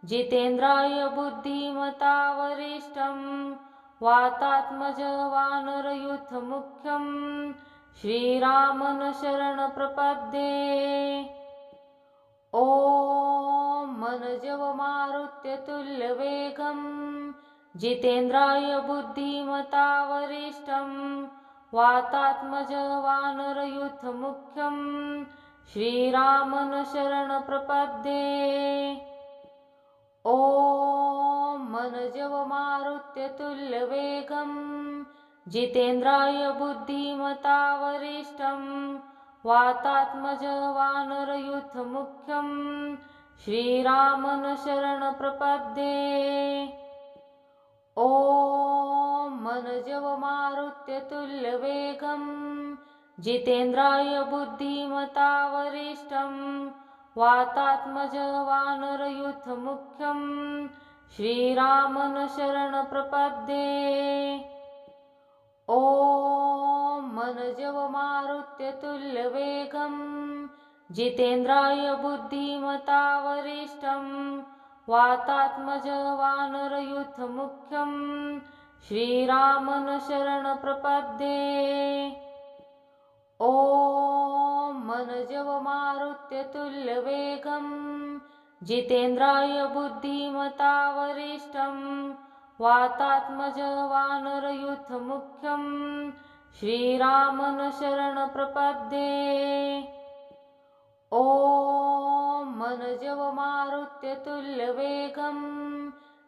जितेन्द्राय बुद्धिमता वरिष्ठं वातात्मजवानरयुथमुख्यं श्रीरामन शरणप्रपद्ये। ॐ मनजवमारुत्यतुल्यवेगं जितेन्द्राय बुद्धिमता वरिष्ठं वातात्मजवानरयुथमुख्यं श्रीरामन शरणप्रपद्ये। ॐ मनजवमारुत्यतुल्यवेगं जितेन्द्राय बुद्धिमता वरिष्ठं वातात्मजवानरयुथमुख्यं श्रीरामन शरणप्रपद्ये। ॐ मनजवमारुत्यतुल्यवेगं जितेन्द्राय बुद्धिमता वरिष्ठं वातात्मजवानरयुथमुख्यं श्रीरामन शरणप्रपद्ये। ॐ मनजवमारुत्यतुल्यवेगं जितेन्द्राय बुद्धिमता वरिष्ठं वातात्मजवानरयुथमुख्यं श्रीरामन शरणप्रपद्ये। ॐ मनजवमारुत्यतुल्यवेगं जितेन्द्राय बुद्धिमता वरिष्ठं वातात्मजवानरयुथमुख्यं श्रीरामन शरणप्रपद्ये। ॐ मनजवमारुत्यतुल्यवेगं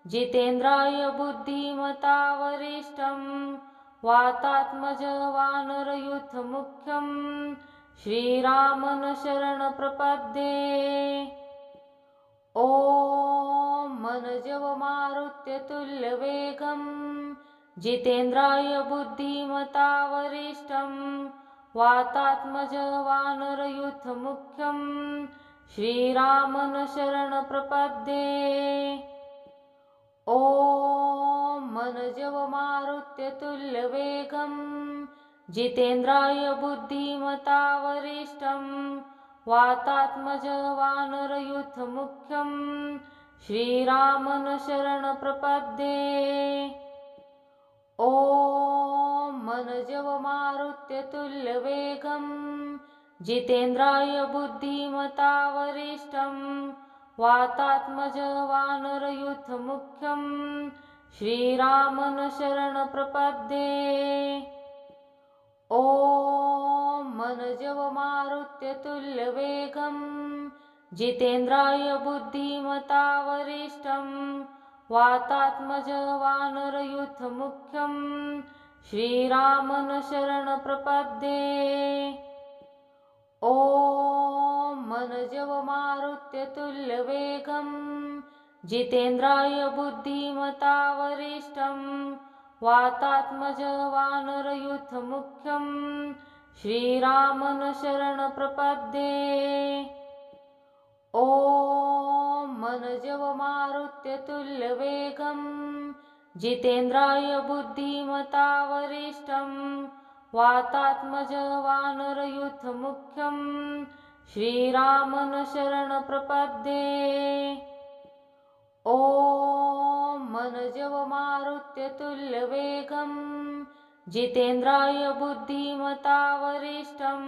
जितेन्द्राय बुद्धिमता वरिष्ठं वातात्मजवानरयुथमुख्यं श्रीरामन शरणप्रपद्ये। ॐ मनजवमारुत्यतुल्यवेगं जितेन्द्राय बुद्धिमता वरिष्ठं वातात्मजवानरयुथमुख्यं श्रीरामन शरणप्रपद्ये। ॐ मनजवमारुत्यतुल्यवेगं जितेन्द्राय बुद्धिमता वरिष्ठं वातात्मजवानरयुथमुख्यं श्रीरामन शरणप्रपद्ये। ॐ मनजवमारुत्यतुल्यवेगं जितेन्द्राय बुद्धिमता वरिष्ठं वातात्मजवानरयुथमुख्यं श्रीरामन शरणप्रपद्ये। ॐ मनजवमारुत्यतुल्यवेगं जितेन्द्राय बुद्धिमता वरिष्ठं वातात्मजवानरयुथमुख्यं श्रीरामन शरणप्रपद्ये। ॐ मनजवमारुत्यतुल्यवेगं जितेन्द्राय बुद्धिमता वरिष्ठं वातात्मजवानरयुथमुख्यं श्रीरामन शरणप्रपद्ये। ॐ मनजवमारुत्यतुल्यवेगं जितेन्द्राय बुद्धिमता वरिष्ठं वातात्मजवानरयुथमुख्यं श्रीरामन शरणप्रपद्ये। ॐ मनजवमारुत्यतुल्यवेगं जितेन्द्राय बुद्धिमता वरिष्ठं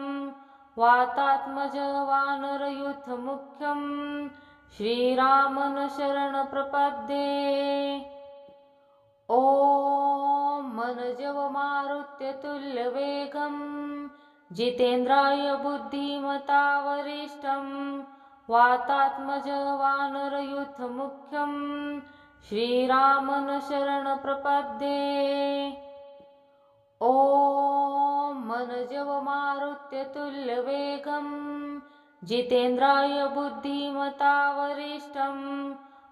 वातात्मजवानरयुथमुख्यं श्रीरामन शरणप्रपद्ये। ॐ मनजवमारुत्यतुल्यवेगं जितेन्द्राय बुद्धिमता वरिष्ठं वातात्मजवानरयुथमुख्यं श्रीरामन शरणप्रपद्ये। ॐ मनजवमारुत्यतुल्यवेगं जितेन्द्राय बुद्धिमता वरिष्ठं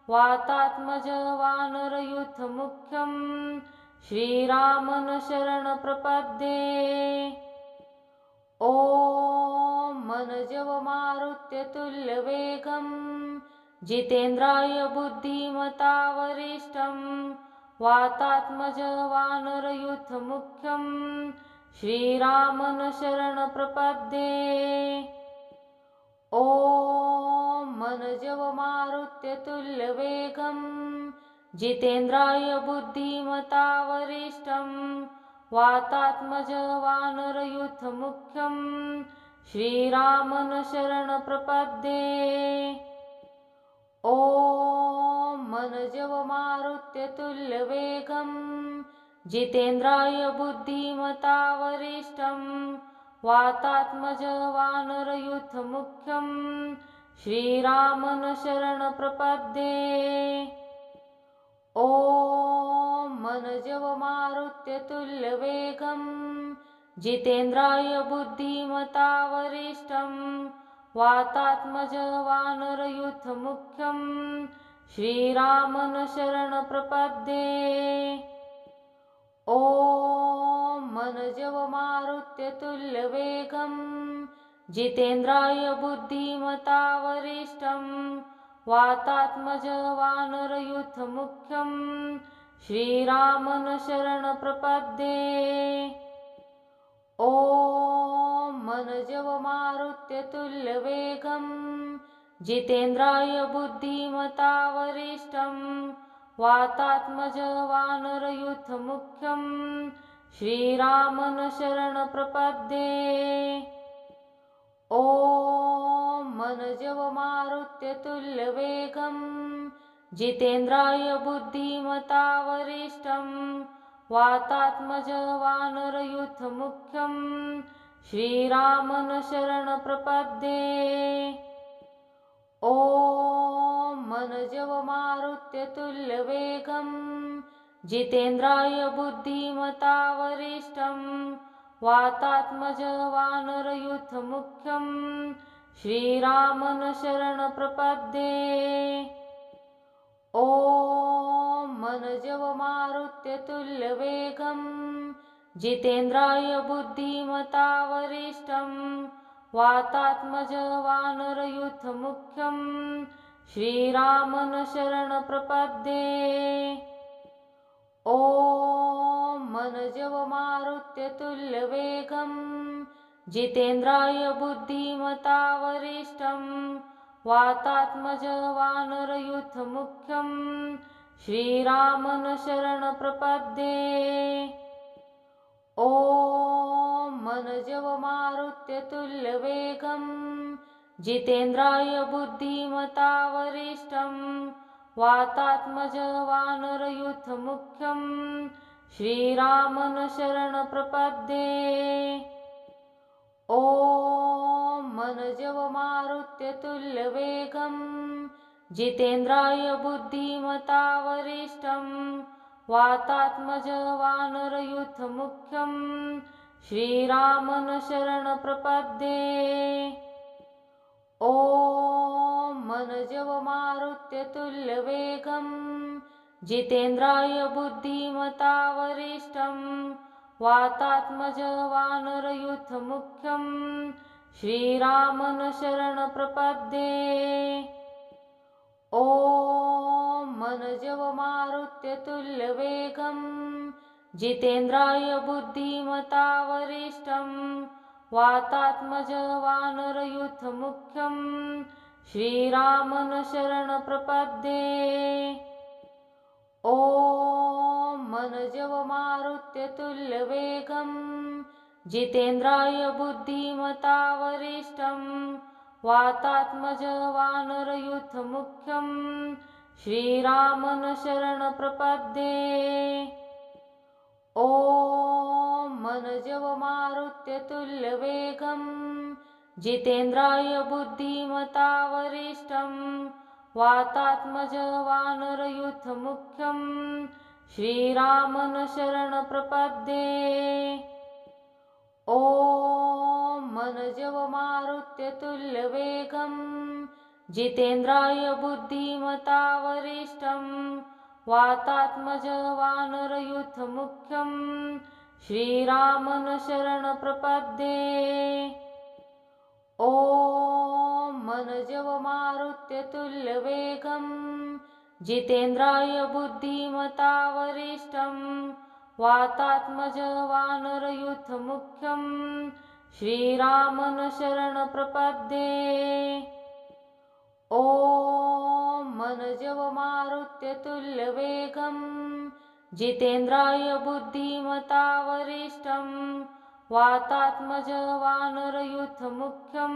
वातात्मजवानरयुथमुख्यं श्रीरामन शरणप्रपद्ये। ॐ मनजवमारुत्यतुल्यवेगं जितेन्द्राय बुद्धिमता वरिष्ठं वातात्मजवानरयुथमुख्यं श्रीरामं शरणं प्रपद्ये। ॐ मनजवमारुत्यतुल्यवेगं जितेन्द्राय बुद्धिमता वरिष्ठं वातात्मजं वानरयूथमुख्यं श्रीरामं शरणं प्रपद्ये। ॐ मनजवमारुत्यतुल्यवेगं जितेन्द्राय बुद्धिमता वरिष्ठं वातात्मजं वानरयूथमुख्यं श्रीरामं शरणं प्रपद्ये। ॐ मनजवमारुत्यतुल्यवेगं जितेन्द्राय बुद्धिमता वरिष्ठं वातात्मजं वानरयूथमुख्यं श्रीरामं शरणं प्रपद्ये। ॐ मनजवमारुत्यतुल्यवेगं जितेन्द्राय बुद्धिमता वरिष्ठं वातात्मजं वानरयूथमुख्यं श्रीरामं शरणं प्रपद्ये। ॐ मनजवमारुत्यतुल्यवेगं जितेन्द्राय बुद्धिमता वरिष्ठं वातात्मजं वानरयूथमुख्यं श्रीरामं शरणं प्रपद्ये। ॐ मनजवमारुत्यतुल्यवेगं जितेन्द्राय बुद्धिमता वरिष्ठं वातात्मजं वानरयूथमुख्यं श्रीरामं शरणं प्रपद्ये। ॐ मनजवमारुत्यतुल्यवेगं जितेन्द्राय बुद्धिमता वरिष्ठं वातात्मजं वानरयूथमुख्यं श्रीरामं शरणं प्रपद्ये। ॐ मनजवमारुत्यतुल्यवेगं जितेन्द्राय बुद्धिमता वरिष्ठं वातात्मजं वानरयूथमुख्यं श्रीरामं शरणं प्रपद्ये। ॐ मनजवमारुत्यतुल्यवेगं जितेन्द्राय बुद्धिमता वरिष्ठं वातात्मजं वानरयूथमुख्यं श्रीरामं शरणं प्रपद्ये। ॐ मनजवमारुत्यतुल्यवेगं जितेन्द्राय बुद्धिमता वरिष्ठं वातात्मजं वानरयूथमुख्यं श्रीरामं शरणं प्रपद्ये। ॐ मनजवमारुत्यतुल्यवेगं जितेन्द्राय बुद्धिमता वरिष्ठं वातात्मजं वानरयूथमुख्यं श्रीरामं शरणं प्रपद्ये। ॐ मनजवमारुत्यतुल्यवेगं जितेन्द्राय बुद्धिमता वरिष्ठं वातात्मजं वानरयूथमुख्यं श्रीरामं शरणं प्रपद्ये। ॐ मनजवमारुत्यतुल्यवेगं जितेन्द्राय बुद्धिमता वरिष्ठं वातात्मजं वानरयूथमुख्यं श्रीरामं शरणं प्रपद्ये। ॐ मनजवमारुत्यतुल्यवेगं जितेन्द्राय बुद्धिमता वरिष्ठं वातात्मजं वानरयूथमुख्यं श्रीरामं शरणं प्रपद्ये। ॐ मनजवमारुत्यतुल्यवेगं जितेन्द्राय बुद्धिमता वरिष्ठं वातात्मजं वानरयूथमुख्यं श्रीरामं शरणं प्रपद्ये। ॐ मनजवमारुत्यतुल्यवेगं जितेन्द्राय बुद्धिमता वरिष्ठं वातात्मजं वानरयूथमुख्यं श्रीरामं शरणं प्रपद्ये। ॐ मनजवमारुत्यतुल्यवेगं जितेन्द्राय बुद्धिमता वरिष्ठं वातात्मज वानरयूथमुख्यं श्रीरामं शरणप्रपद्ये। ॐ मनजवमारुत्यतुल्यवेगं जितेन्द्राय बुद्धिमता वरिष्ठं वातात्मज वानरयूथमुख्यं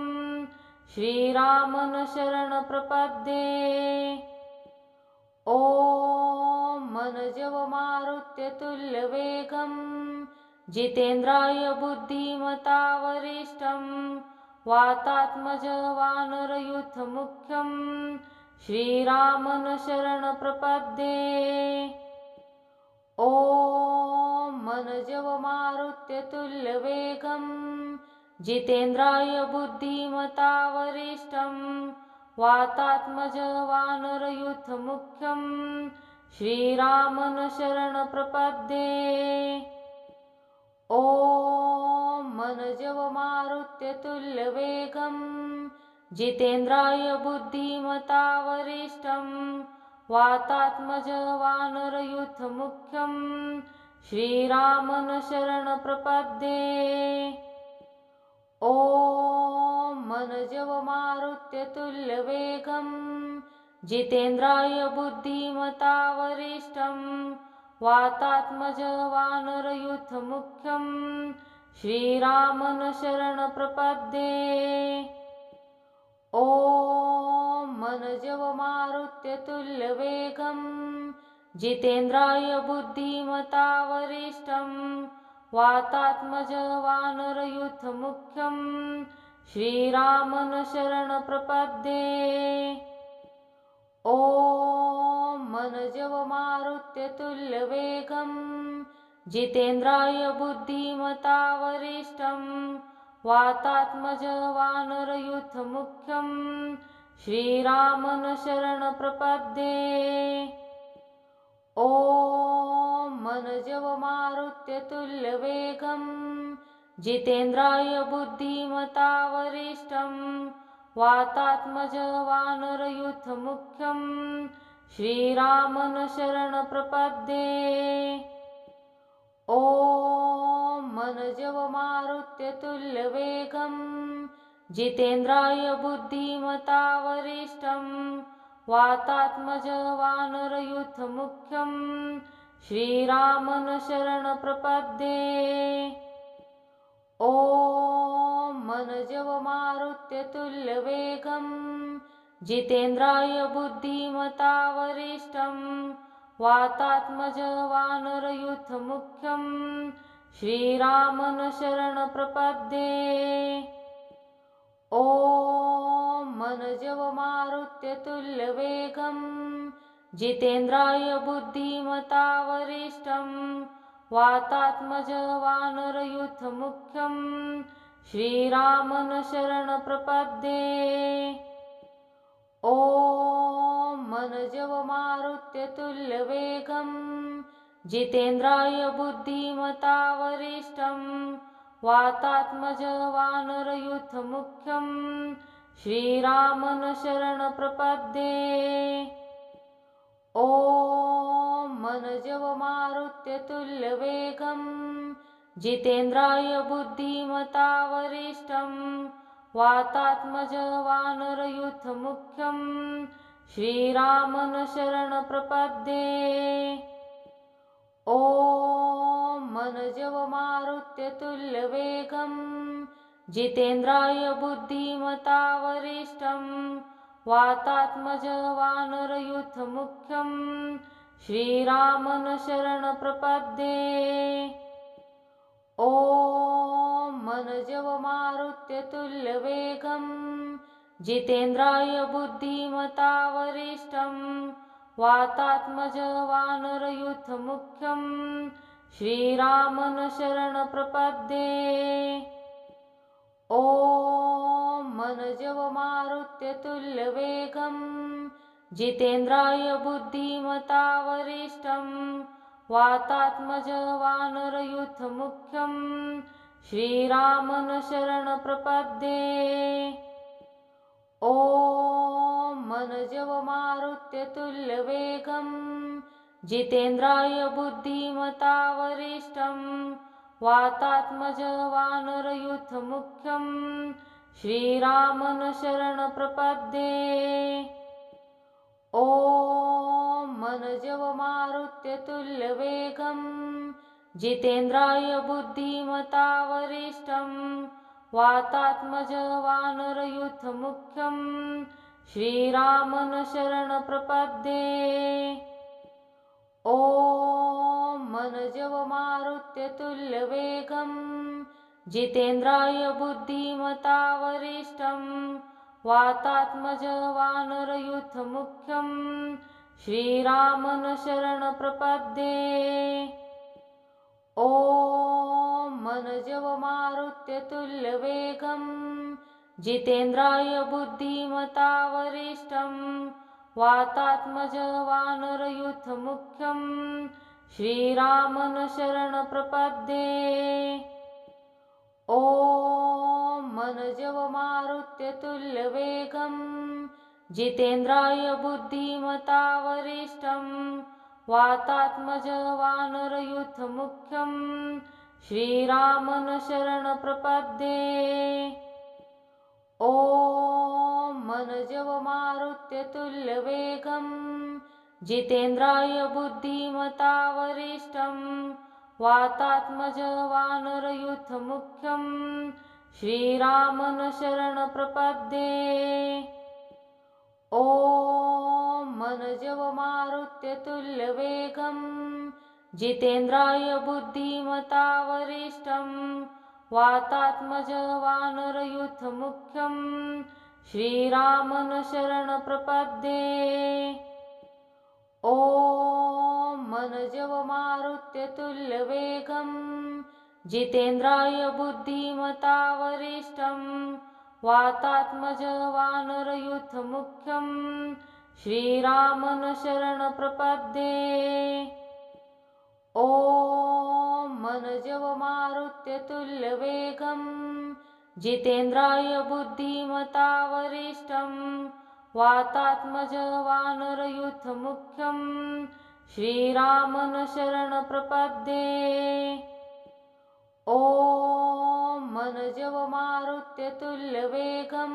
श्रीरामं शरणप्रपद्ये। ॐ मनजवमारुत्यतुल्यवेगं जितेन्द्राय बुद्धिमता वरिष्ठं वातात्मज वानरयूथमुख्यं श्रीरामं शरणप्रपद्ये। ॐ मनजवमारुत्यतुल्यवेगं जितेन्द्राय बुद्धिमता वरिष्ठं वातात्मज वानरयूथमुख्यं श्रीरामं शरणप्रपद्ये। ॐ मनजवमारुत्यतुल्यवेगं जितेन्द्राय बुद्धिमता वरिष्ठं वातात्मज वानरयूथमुख्यं श्रीरामं शरणप्रपद्ये। ॐ मनजवमारुत्यतुल्यवेगं जितेन्द्राय बुद्धिमता वरिष्ठं वातात्मज वानरयूथमुख्यं श्रीरामं शरणप्रपद्ये। ॐ मनजवमारुत्यतुल्यवेगं जितेन्द्राय बुद्धिमता वरिष्ठं वातात्मज वानरयूथमुख्यं श्रीरामं शरणप्रपद्ये। ॐ मनजवमारुत्यतुल्यवेगं जितेन्द्राय बुद्धिमता वरिष्ठं वातात्मज वानरयूथमुख्यं श्रीरामं शरणप्रपद्ये। ॐ मनजवमारुत्यतुल्यवेगं जितेन्द्राय बुद्धिमता वरिष्ठं वातात्मज वानरयूथमुख्यं श्रीरामं शरणप्रपद्ये। ॐ मनजवमारुत्यतुल्यवेगं जितेन्द्राय बुद्धिमता वरिष्ठं वातात्मज वानरयूथमुख्यं श्रीरामं शरणप्रपद्ये। ॐ मनजवमारुत्यतुल्यवेगं जितेन्द्राय बुद्धिमता वरिष्ठं वातात्मज वानरयूथमुख्यं श्रीरामं शरणप्रपद्ये। ॐ मनजवमारुत्यतुल्यवेगं जितेन्द्राय बुद्धिमता वरिष्ठं वातात्मज वानरयूथमुख्यं श्रीरामं शरणप्रपद्ये। ॐ मनजवमारुत्यतुल्यवेगं जितेन्द्राय बुद्धिमता वरिष्ठं वातात्मज वानरयूथमुख्यं श्रीरामं शरणप्रपद्ये। ॐ मनजवमारुत्यतुल्यवेगं जितेन्द्राय बुद्धिमता वरिष्ठं वातात्मज वानरयूथमुख्यं श्रीरामं शरणप्रपद्ये। ॐ मनजवमारुत्यतुल्यवेगं जितेन्द्राय बुद्धिमता वरिष्ठं वातात्मज वानरयूथमुख्यं श्रीरामं शरणप्रपद्ये। ॐ मनजवमारुत्यतुल्यवेगं जितेन्द्राय बुद्धिमता वरिष्ठं वातात्मज वानरयूथमुख्यं श्रीरामं शरणप्रपद्ये। ॐ मनजवमारुत्यतुल्यवेगं जितेन्द्राय बुद्धिमता वरिष्ठं वातात्मज वानरयूथमुख्यं श्रीरामं शरणप्रपद्ये। ॐ मनजवमारुत्यतुल्यवेगं जितेन्द्राय बुद्धिमता वरिष्ठं वातात्मज वानरयूथमुख्यं श्रीरामं शरणप्रपद्ये। ॐ मनजवमारुत्यतुल्यवेगं जितेन्द्राय बुद्धिमता वरिष्ठं वातात्मज वानरयूथमुख्यं श्रीरामं शरणप्रपद्ये। ॐ मनजवमारुत्यतुल्यवेगं जितेन्द्राय बुद्धिमता वरिष्ठं वातात्मज वानरयूथमुख्यं श्रीरामं शरणप्रपद्ये। ॐ मनजवमारुत्यतुल्यवेगं जितेन्द्राय बुद्धिमता वरिष्ठं वातात्मज वानरयूथमुख्यं श्रीरामं शरणप्रपद्ये। ॐ मनजवमारुत्यतुल्यवेगं जितेन्द्राय बुद्धिमता वरिष्ठं वातात्मज वानरयूथमुख्यं श्रीरामं शरणप्रपद्ये। ॐ मनजवमारुत्यतुल्यवेगं जितेन्द्राय बुद्धिमता वरिष्ठं वातात्मज वानरयूथमुख्यं श्रीरामं शरणप्रपद्ये। ॐ मनजवमारुत्यतुल्यवेगं जितेन्द्राय बुद्धिमता वरिष्ठं वातात्मज वानरयूथमुख्यं श्रीरामं शरणप्रपद्ये। ॐ मनजवमारुत्यतुल्यवेगं जितेन्द्राय बुद्धिमता वरिष्ठं वातात्मज वानरयूथमुख्यं श्रीरामं शरणप्रपद्ये। ॐ मनजवमारुत्यतुल्यवेगं जितेन्द्राय बुद्धिमता वरिष्ठं वातात्मज वानरयूथमुख्यं श्रीरामं शरणप्रपद्ये। ॐ मनजवमारुत्यतुल्यवेगं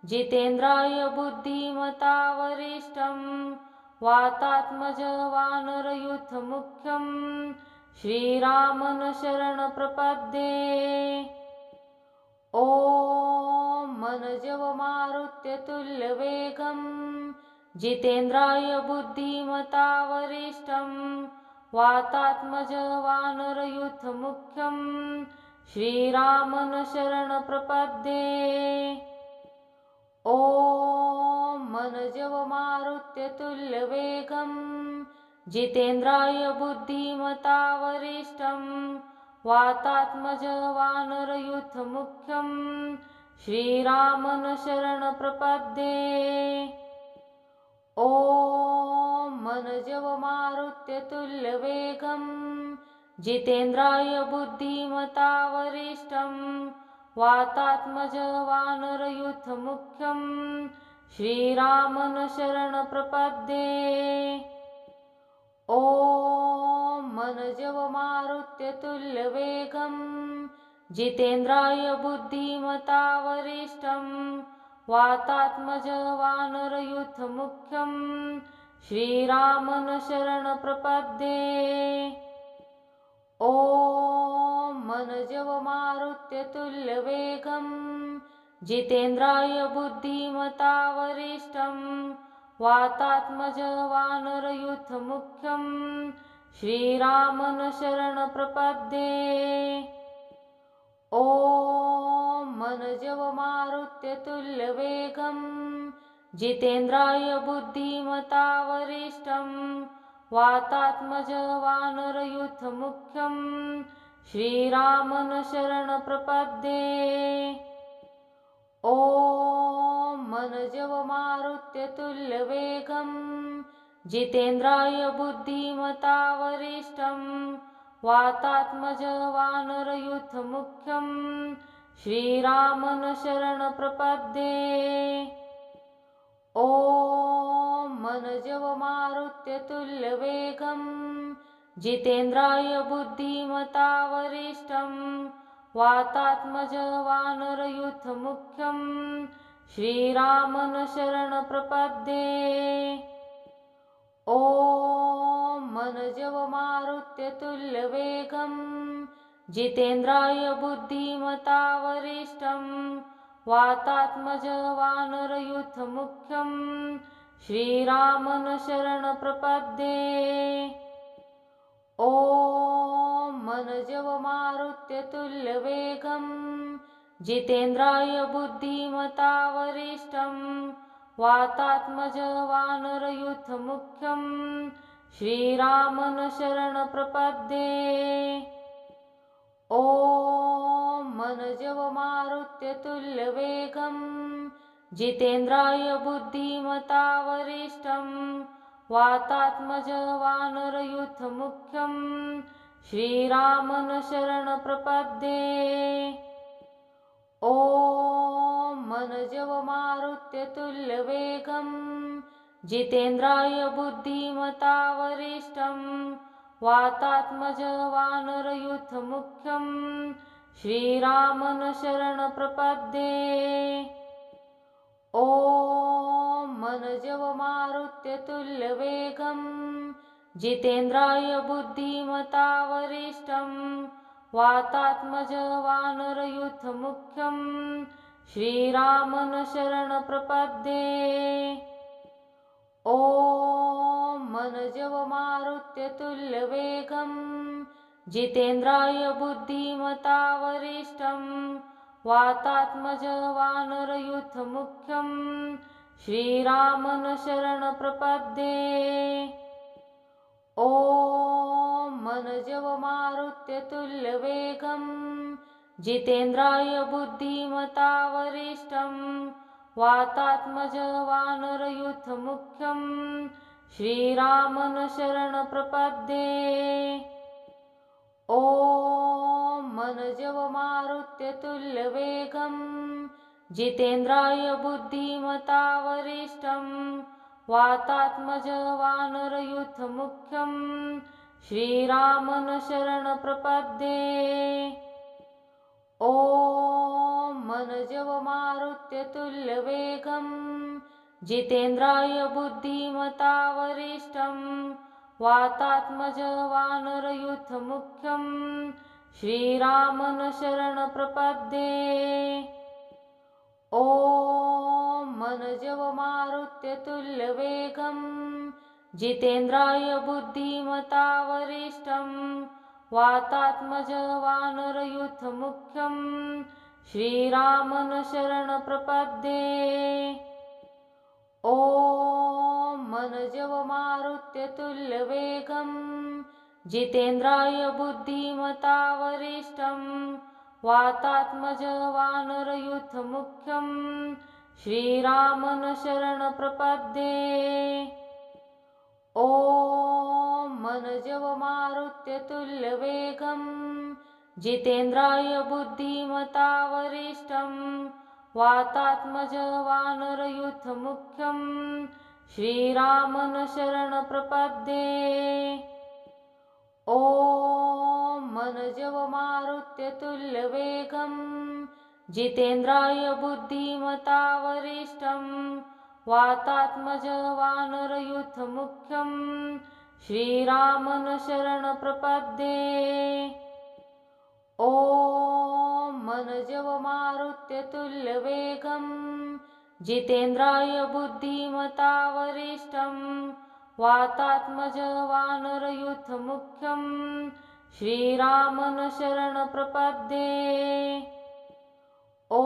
जितेन्द्राय बुद्धिमता वरिष्ठं वातात्मज वानरयूथमुख्यं श्रीरामं शरणप्रपद्ये। ॐ मनजवमारुत्यतुल्यवेगं जितेन्द्राय बुद्धिमता वरिष्ठं वातात्मज वानरयूथमुख्यं श्रीरामं शरणप्रपद्ये। ॐ मनजवमारुत्यतुल्यवेगं जितेन्द्राय बुद्धिमता वरिष्ठं वातात्मज वानरयूथमुख्यं श्रीरामं शरणप्रपद्ये। ॐ मनजवमारुत्यतुल्यवेगं जितेन्द्राय बुद्धिमता वरिष्ठं वातात्मज वानरयूथमुख्यं श्रीरामं शरणप्रपद्ये। ॐ मनजवमारुत्यतुल्यवेगं जितेन्द्राय बुद्धिमता वरिष्ठं वातात्मज वानरयूथमुख्यं श्रीरामं शरणप्रपद्ये। ॐ मनजवमारुत्यतुल्यवेगं जितेन्द्राय बुद्धिमता वरिष्ठं वातात्मज वानरयूथमुख्यं श्रीरामं शरणप्रपद्ये। ॐ मनजवमारुत्यतुल्यवेगं जितेन्द्राय बुद्धिमता वरिष्ठं वातात्मज वानरयूथमुख्यं श्रीरामं शरणप्रपद्ये। ॐ मनजवमारुत्यतुल्यवेगं जितेन्द्राय बुद्धिमता वरिष्ठं वातात्मज वानरयूथमुख्यं श्रीरामं शरणप्रपद्ये। ॐ मनजवमारुत्यतुल्यवेगं जितेन्द्राय बुद्धिमता वरिष्ठं वातात्मजवानरयूथमुख्यं श्रीरामं शरणप्रपद्ये। ॐ मनजवमारुत्यतुल्यवेगं जितेन्द्राय बुद्धिमता वरिष्ठं वातात्मजवानरयूथमुख्यं श्रीरामं शरणप्रपद्ये। ॐ मनजवमारुत्यतुल्यवेगं जितेन्द्राय बुद्धिमता वरिष्ठं वातात्मजवानरयूथमुख्यं श्रीरामं शरणप्रपद्ये। ॐ मनजवमारुत्यतुल्यवेगं जितेन्द्राय बुद्धिमता वरिष्ठं वातात्मजवानरयूथमुख्यं श्रीरामं शरणप्रपद्ये। ॐ मनजवमारुत्यतुल्यवेगं जितेन्द्राय बुद्धिमता वरिष्ठं वातात्मजवानरयूथमुख्यं श्रीरामं शरणप्रपद्ये। ॐ मनजवमारुत्यतुल्यवेगं जितेन्द्राय बुद्धिमता वरिष्ठं वातात्मजवानरयूथमुख्यं श्रीरामं शरणप्रपद्ये। ॐ मनजवमारुत्यतुल्यवेगं जितेन्द्राय बुद्धिमता वरिष्ठं वातात्मजवानरयूथमुख्यं श्रीरामं शरणप्रपद्ये। ॐ मनजवमारुत्यतुल्यवेगं जितेन्द्राय बुद्धिमता वरिष्ठं वातात्मजवानरयूथमुख्यं श्रीरामं शरणप्रपद्ये। ॐ मनजवमारुत्यतुल्यवेगं जितेन्द्राय बुद्धिमता वरिष्ठं वातात्मजवानरयूथमुख्यं श्रीरामं शरणप्रपद्ये। ॐ मनजवमारुत्यतुल्यवेगं जितेन्द्राय बुद्धिमता वरिष्ठं वातात्मजवानरयूथमुख्यं श्रीरामं शरणप्रपद्ये। ॐ मनजवमारुत्यतुल्यवेगं जितेन्द्राय बुद्धिमता वरिष्ठं वातात्मजवानरयूथमुख्यं श्रीरामं शरणप्रपद्ये। ॐ मनजवमारुत्यतुल्यवेगं जितेन्द्राय बुद्धिमता वरिष्ठं वातात्मजवानरयूथमुख्यं श्रीरामं शरणप्रपद्ये। ॐ मनजवमारुत्यतुल्यवेगं जितेन्द्राय बुद्धिमता वरिष्ठं वातात्मजवानरयूथमुख्यं श्रीरामं शरणप्रपद्ये। ॐ मनजवमारुत्यतुल्यवेगं जितेन्द्राय बुद्धिमता वरिष्ठं वातात्मजवानरयूथमुख्यं श्रीरामं शरणप्रपद्ये। ॐ मनजवमारुत्यतुल्यवेगं जितेन्द्राय बुद्धिमता वरिष्ठं वातात्मजवानरयूथमुख्यं श्रीरामं शरणप्रपद्ये। ॐ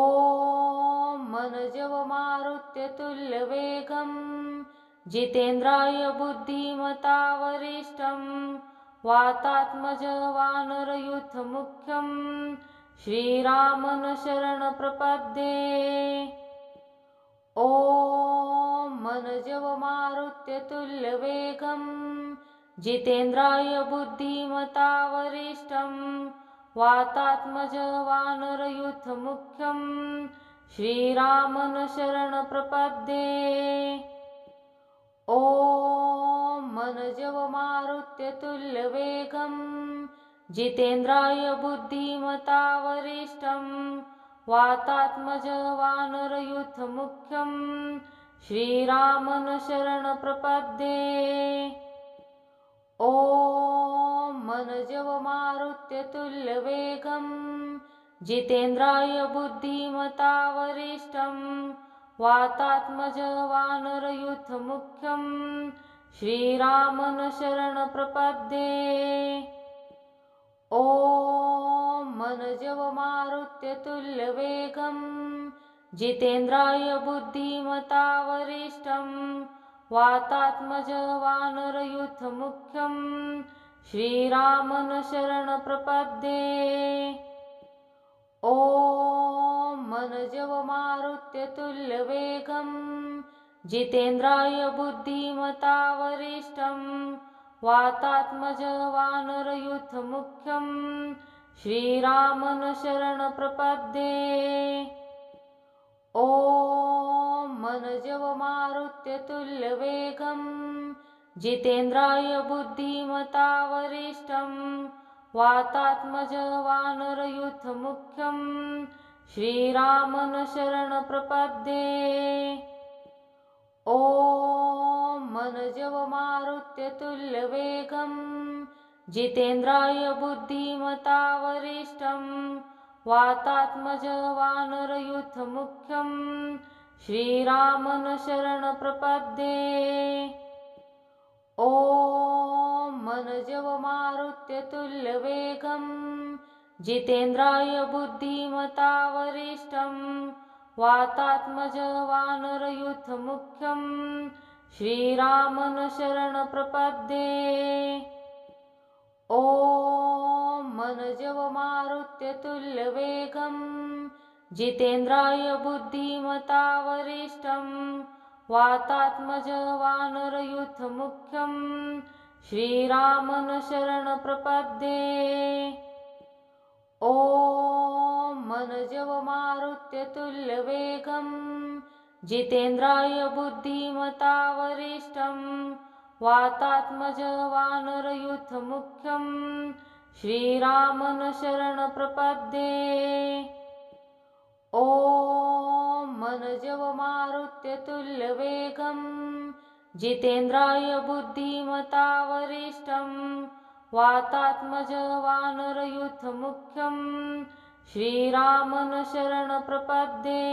मनजवमारुत्यतुल्यवेगं जितेन्द्राय बुद्धिमता वरिष्ठं वातात्मजवानरयूथमुख्यं श्रीरामं शरणप्रपद्ये। ॐ मनजवमारुत्यतुल्यवेगं जितेन्द्राय बुद्धिमता वरिष्ठं वातात्मजवानरयूथमुख्यं श्रीरामं शरणप्रपद्ये। ॐ मनजवमारुत्यतुल्यवेगं जितेन्द्राय बुद्धिमता वरिष्ठं वातात्मजवानरयूथमुख्यं श्रीरामन शरणप्रपद्ये। ॐ मनजवमारुत्यतुल्यवेगं जितेन्द्राय बुद्धिमता वरिष्ठं वातात्मजवानरयूथमुख्यं श्रीरामन शरणप्रपद्ये। ॐ मनजवमारुत्यतुल्यवेगं जितेन्द्राय बुद्धिमता वरिष्ठं वातात्मजवानरयूथमुख्यं श्रीरामन शरणप्रपद्ये। ॐ मनजवमारुत्यतुल्यवेगं जितेन्द्राय बुद्धिमता वरिष्ठं वातात्मजवानरयूथमुख्यं श्रीरामन शरणप्रपद्ये। ॐ मनजवमारुत्यतुल्यवेगं जितेन्द्राय बुद्धिमता वरिष्ठं वातात्मजवानरयूथमुख्यं श्रीरामन शरणप्रपद्ये। ॐ मनजवमारुत्यतुल्यवेगं जितेन्द्राय बुद्धिमता वरिष्ठं वातात्मजवानरयूथमुख्यं श्रीरामन शरणप्रपद्ये। ॐ मनजवमारुत्यतुल्यवेगं जितेन्द्राय बुद्धिमता वरिष्ठं वातात्मजवानरयूथमुख्यं श्रीरामन शरणप्रपद्ये। ॐ मनजवमारुत्यतुल्यवेगं जितेन्द्राय बुद्धिमता वरिष्ठं वातात्मजवानरयूथमुख्यं श्रीरामन शरणप्रपद्ये। ॐ मनजवमारुत्यतुल्यवेगं जितेन्द्राय बुद्धिमता वरिष्ठं वातात्मजवानरयूथमुख्यं श्रीरामन शरणप्रपद्ये। ॐ मनजवमारुत्यतुल्यवेगं जितेन्द्राय बुद्धिमता वरिष्ठं वातात्मजवानरयूथमुख्यं श्रीरामन शरणप्रपद्ये।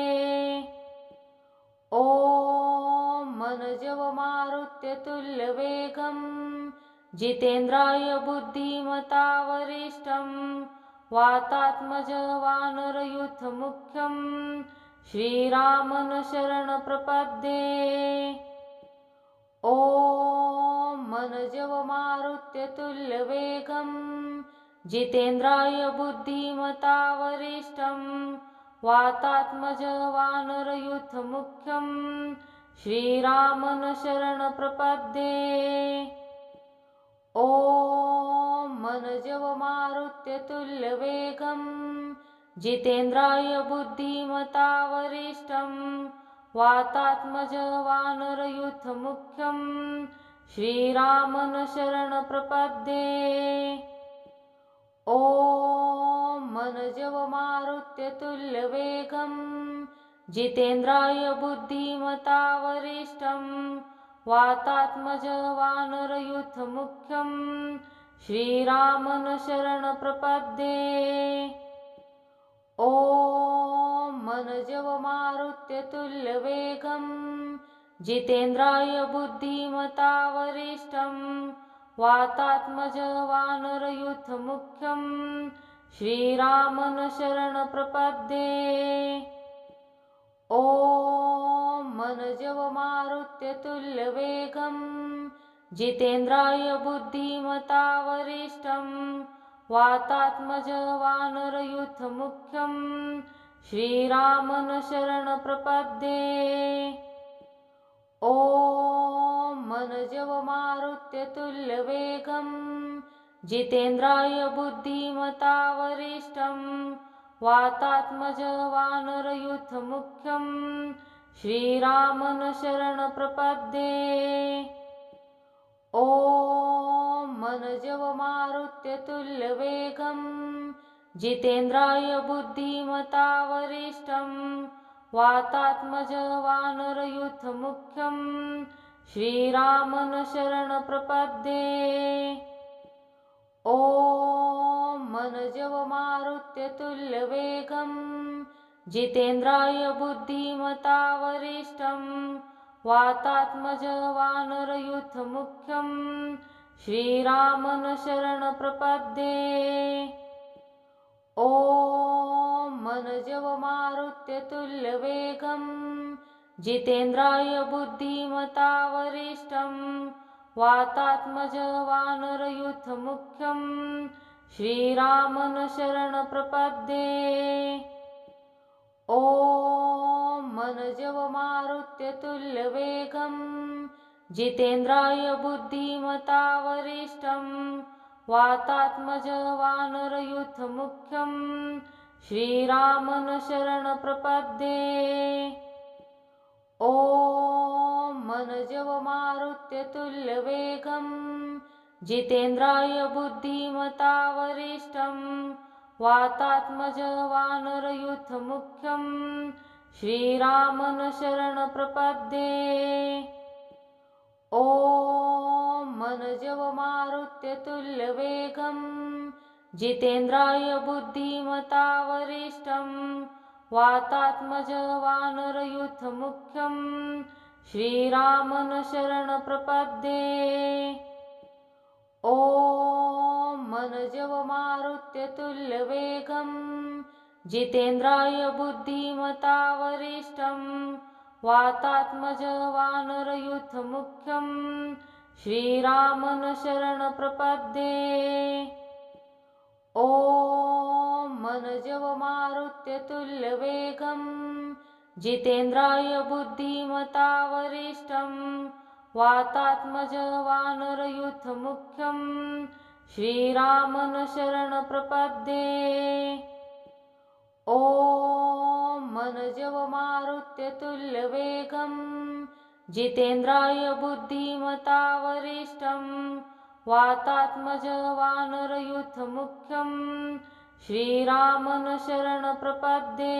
ॐ मनजवमारुत्यतुल्यवेगं जितेन्द्राय बुद्धिमता वरिष्ठं वातात्मजवानरयूथमुख्यं श्रीरामन शरणप्रपद्ये। ॐ मनजवमारुत्यतुल्यवेगं जितेन्द्राय बुद्धिमता वरिष्ठं वातात्मजवानरयूथमुख्यं श्रीरामन शरणप्रपद्ये। ॐ मनजवमारुत्यतुल्यवेगं जितेन्द्राय बुद्धिमता वरिष्ठं वातात्मजवानरयूथमुख्यं श्रीरामन शरणप्रपद्ये। ॐ मनजवमारुत्यतुल्यवेगं जितेन्द्राय बुद्धिमता वरिष्ठं वातात्मजवानरयूथमुख्यं श्रीरामन शरणप्रपद्ये। ॐ मनजवमारुत्यतुल्यवेगं जितेन्द्राय बुद्धिमता वरिष्ठं वातात्मजवानरयूथमुख्यं श्रीरामन शरणप्रपद्ये। ॐ मनजवमारुत्यतुल्यवेगं जितेन्द्राय बुद्धिमता वरिष्ठं वातात्मजवानरयूथमुख्यं श्रीरामन शरणप्रपद्ये। ॐ मनजवमारुत्यतुल्यवेगं जितेन्द्राय बुद्धिमता वरिष्ठं वातात्मजवानरयूथमुख्यं श्रीरामन् शरणप्रपद्ये। ॐ मनजवमारुत्यतुल्यवेगं जितेन्द्राय बुद्धिमता वरिष्ठं वातात्मजवानरयूथमुख्यं श्रीरामन् शरणप्रपद्ये। ॐ मनजवमारुत्यतुल्यवेगं जितेन्द्राय बुद्धिमता वरिष्ठं वातात्मजवानरयूथमुख्यं श्रीरामन् शरणप्रपद्ये। ॐ मनजवमारुत्यतुल्यवेगं जितेन्द्राय बुद्धिमता वरिष्ठं वातात्मजवानरयूथमुख्यं श्रीरामन् शरणप्रपद्ये। ॐ मनजवमारुत्यतुल्यवेगं जितेन्द्राय बुद्धिमता वरिष्ठं वातात्मजवानरयूथमुख्यं श्रीरामन् शरणप्रपद्ये। ॐ मनजवमारुत्यतुल्यवेगं जितेन्द्राय बुद्धिमता वरिष्ठं वातात्मजवानरयूथमुख्यं श्रीरामन् शरणप्रपद्ये। ॐ मनजवमारुत्यतुल्यवेगं जितेन्द्राय बुद्धिमता वरिष्ठं वातात्मजवानरयूथमुख्यं श्रीरामन् शरणप्रपद्ये। ॐ मनजवमारुत्यतुल्यवेगं जितेन्द्राय बुद्धिमता वरिष्ठं वातात्मजवानरयूथमुख्यं श्रीरामन् शरणप्रपद्ये। ॐ मनजवमारुत्यतुल्यवेगं जितेन्द्राय बुद्धिमता वरिष्ठं वातात्मजवानरयूथमुख्यं श्रीरामन् शरणप्रपद्ये। ॐ मनजवमारुत्यतुल्यवेगं जितेन्द्राय बुद्धिमता वरिष्ठं वातात्मजवानरयूथमुख्यं श्रीरामन् शरणप्रपद्ये। ॐ मनजवमारुत्यतुल्यवेगं जितेन्द्राय बुद्धिमता वरिष्ठं वातात्मजवानरयूथमुख्यं श्रीरामन् शरणप्रपद्ये। ॐ मनजवमारुत्यतुल्यवेगं जितेन्द्राय बुद्धिमता वरिष्ठं वातात्मजवानरयूथमुख्यं श्रीरामन् शरणप्रपद्ये। ॐ मनजवमारुत्यतुल्यवेगं जितेन्द्राय बुद्धिमता वरिष्ठं वातात्मजवानरयूथमुख्यं श्रीरामन् शरणप्रपद्ये। ॐ मनजवमारुत्यतुल्यवेगं जितेन्द्राय बुद्धिमता वरिष्ठं वातात्मजवानरयूथमुख्यं श्रीरामन् शरणप्रपद्ये।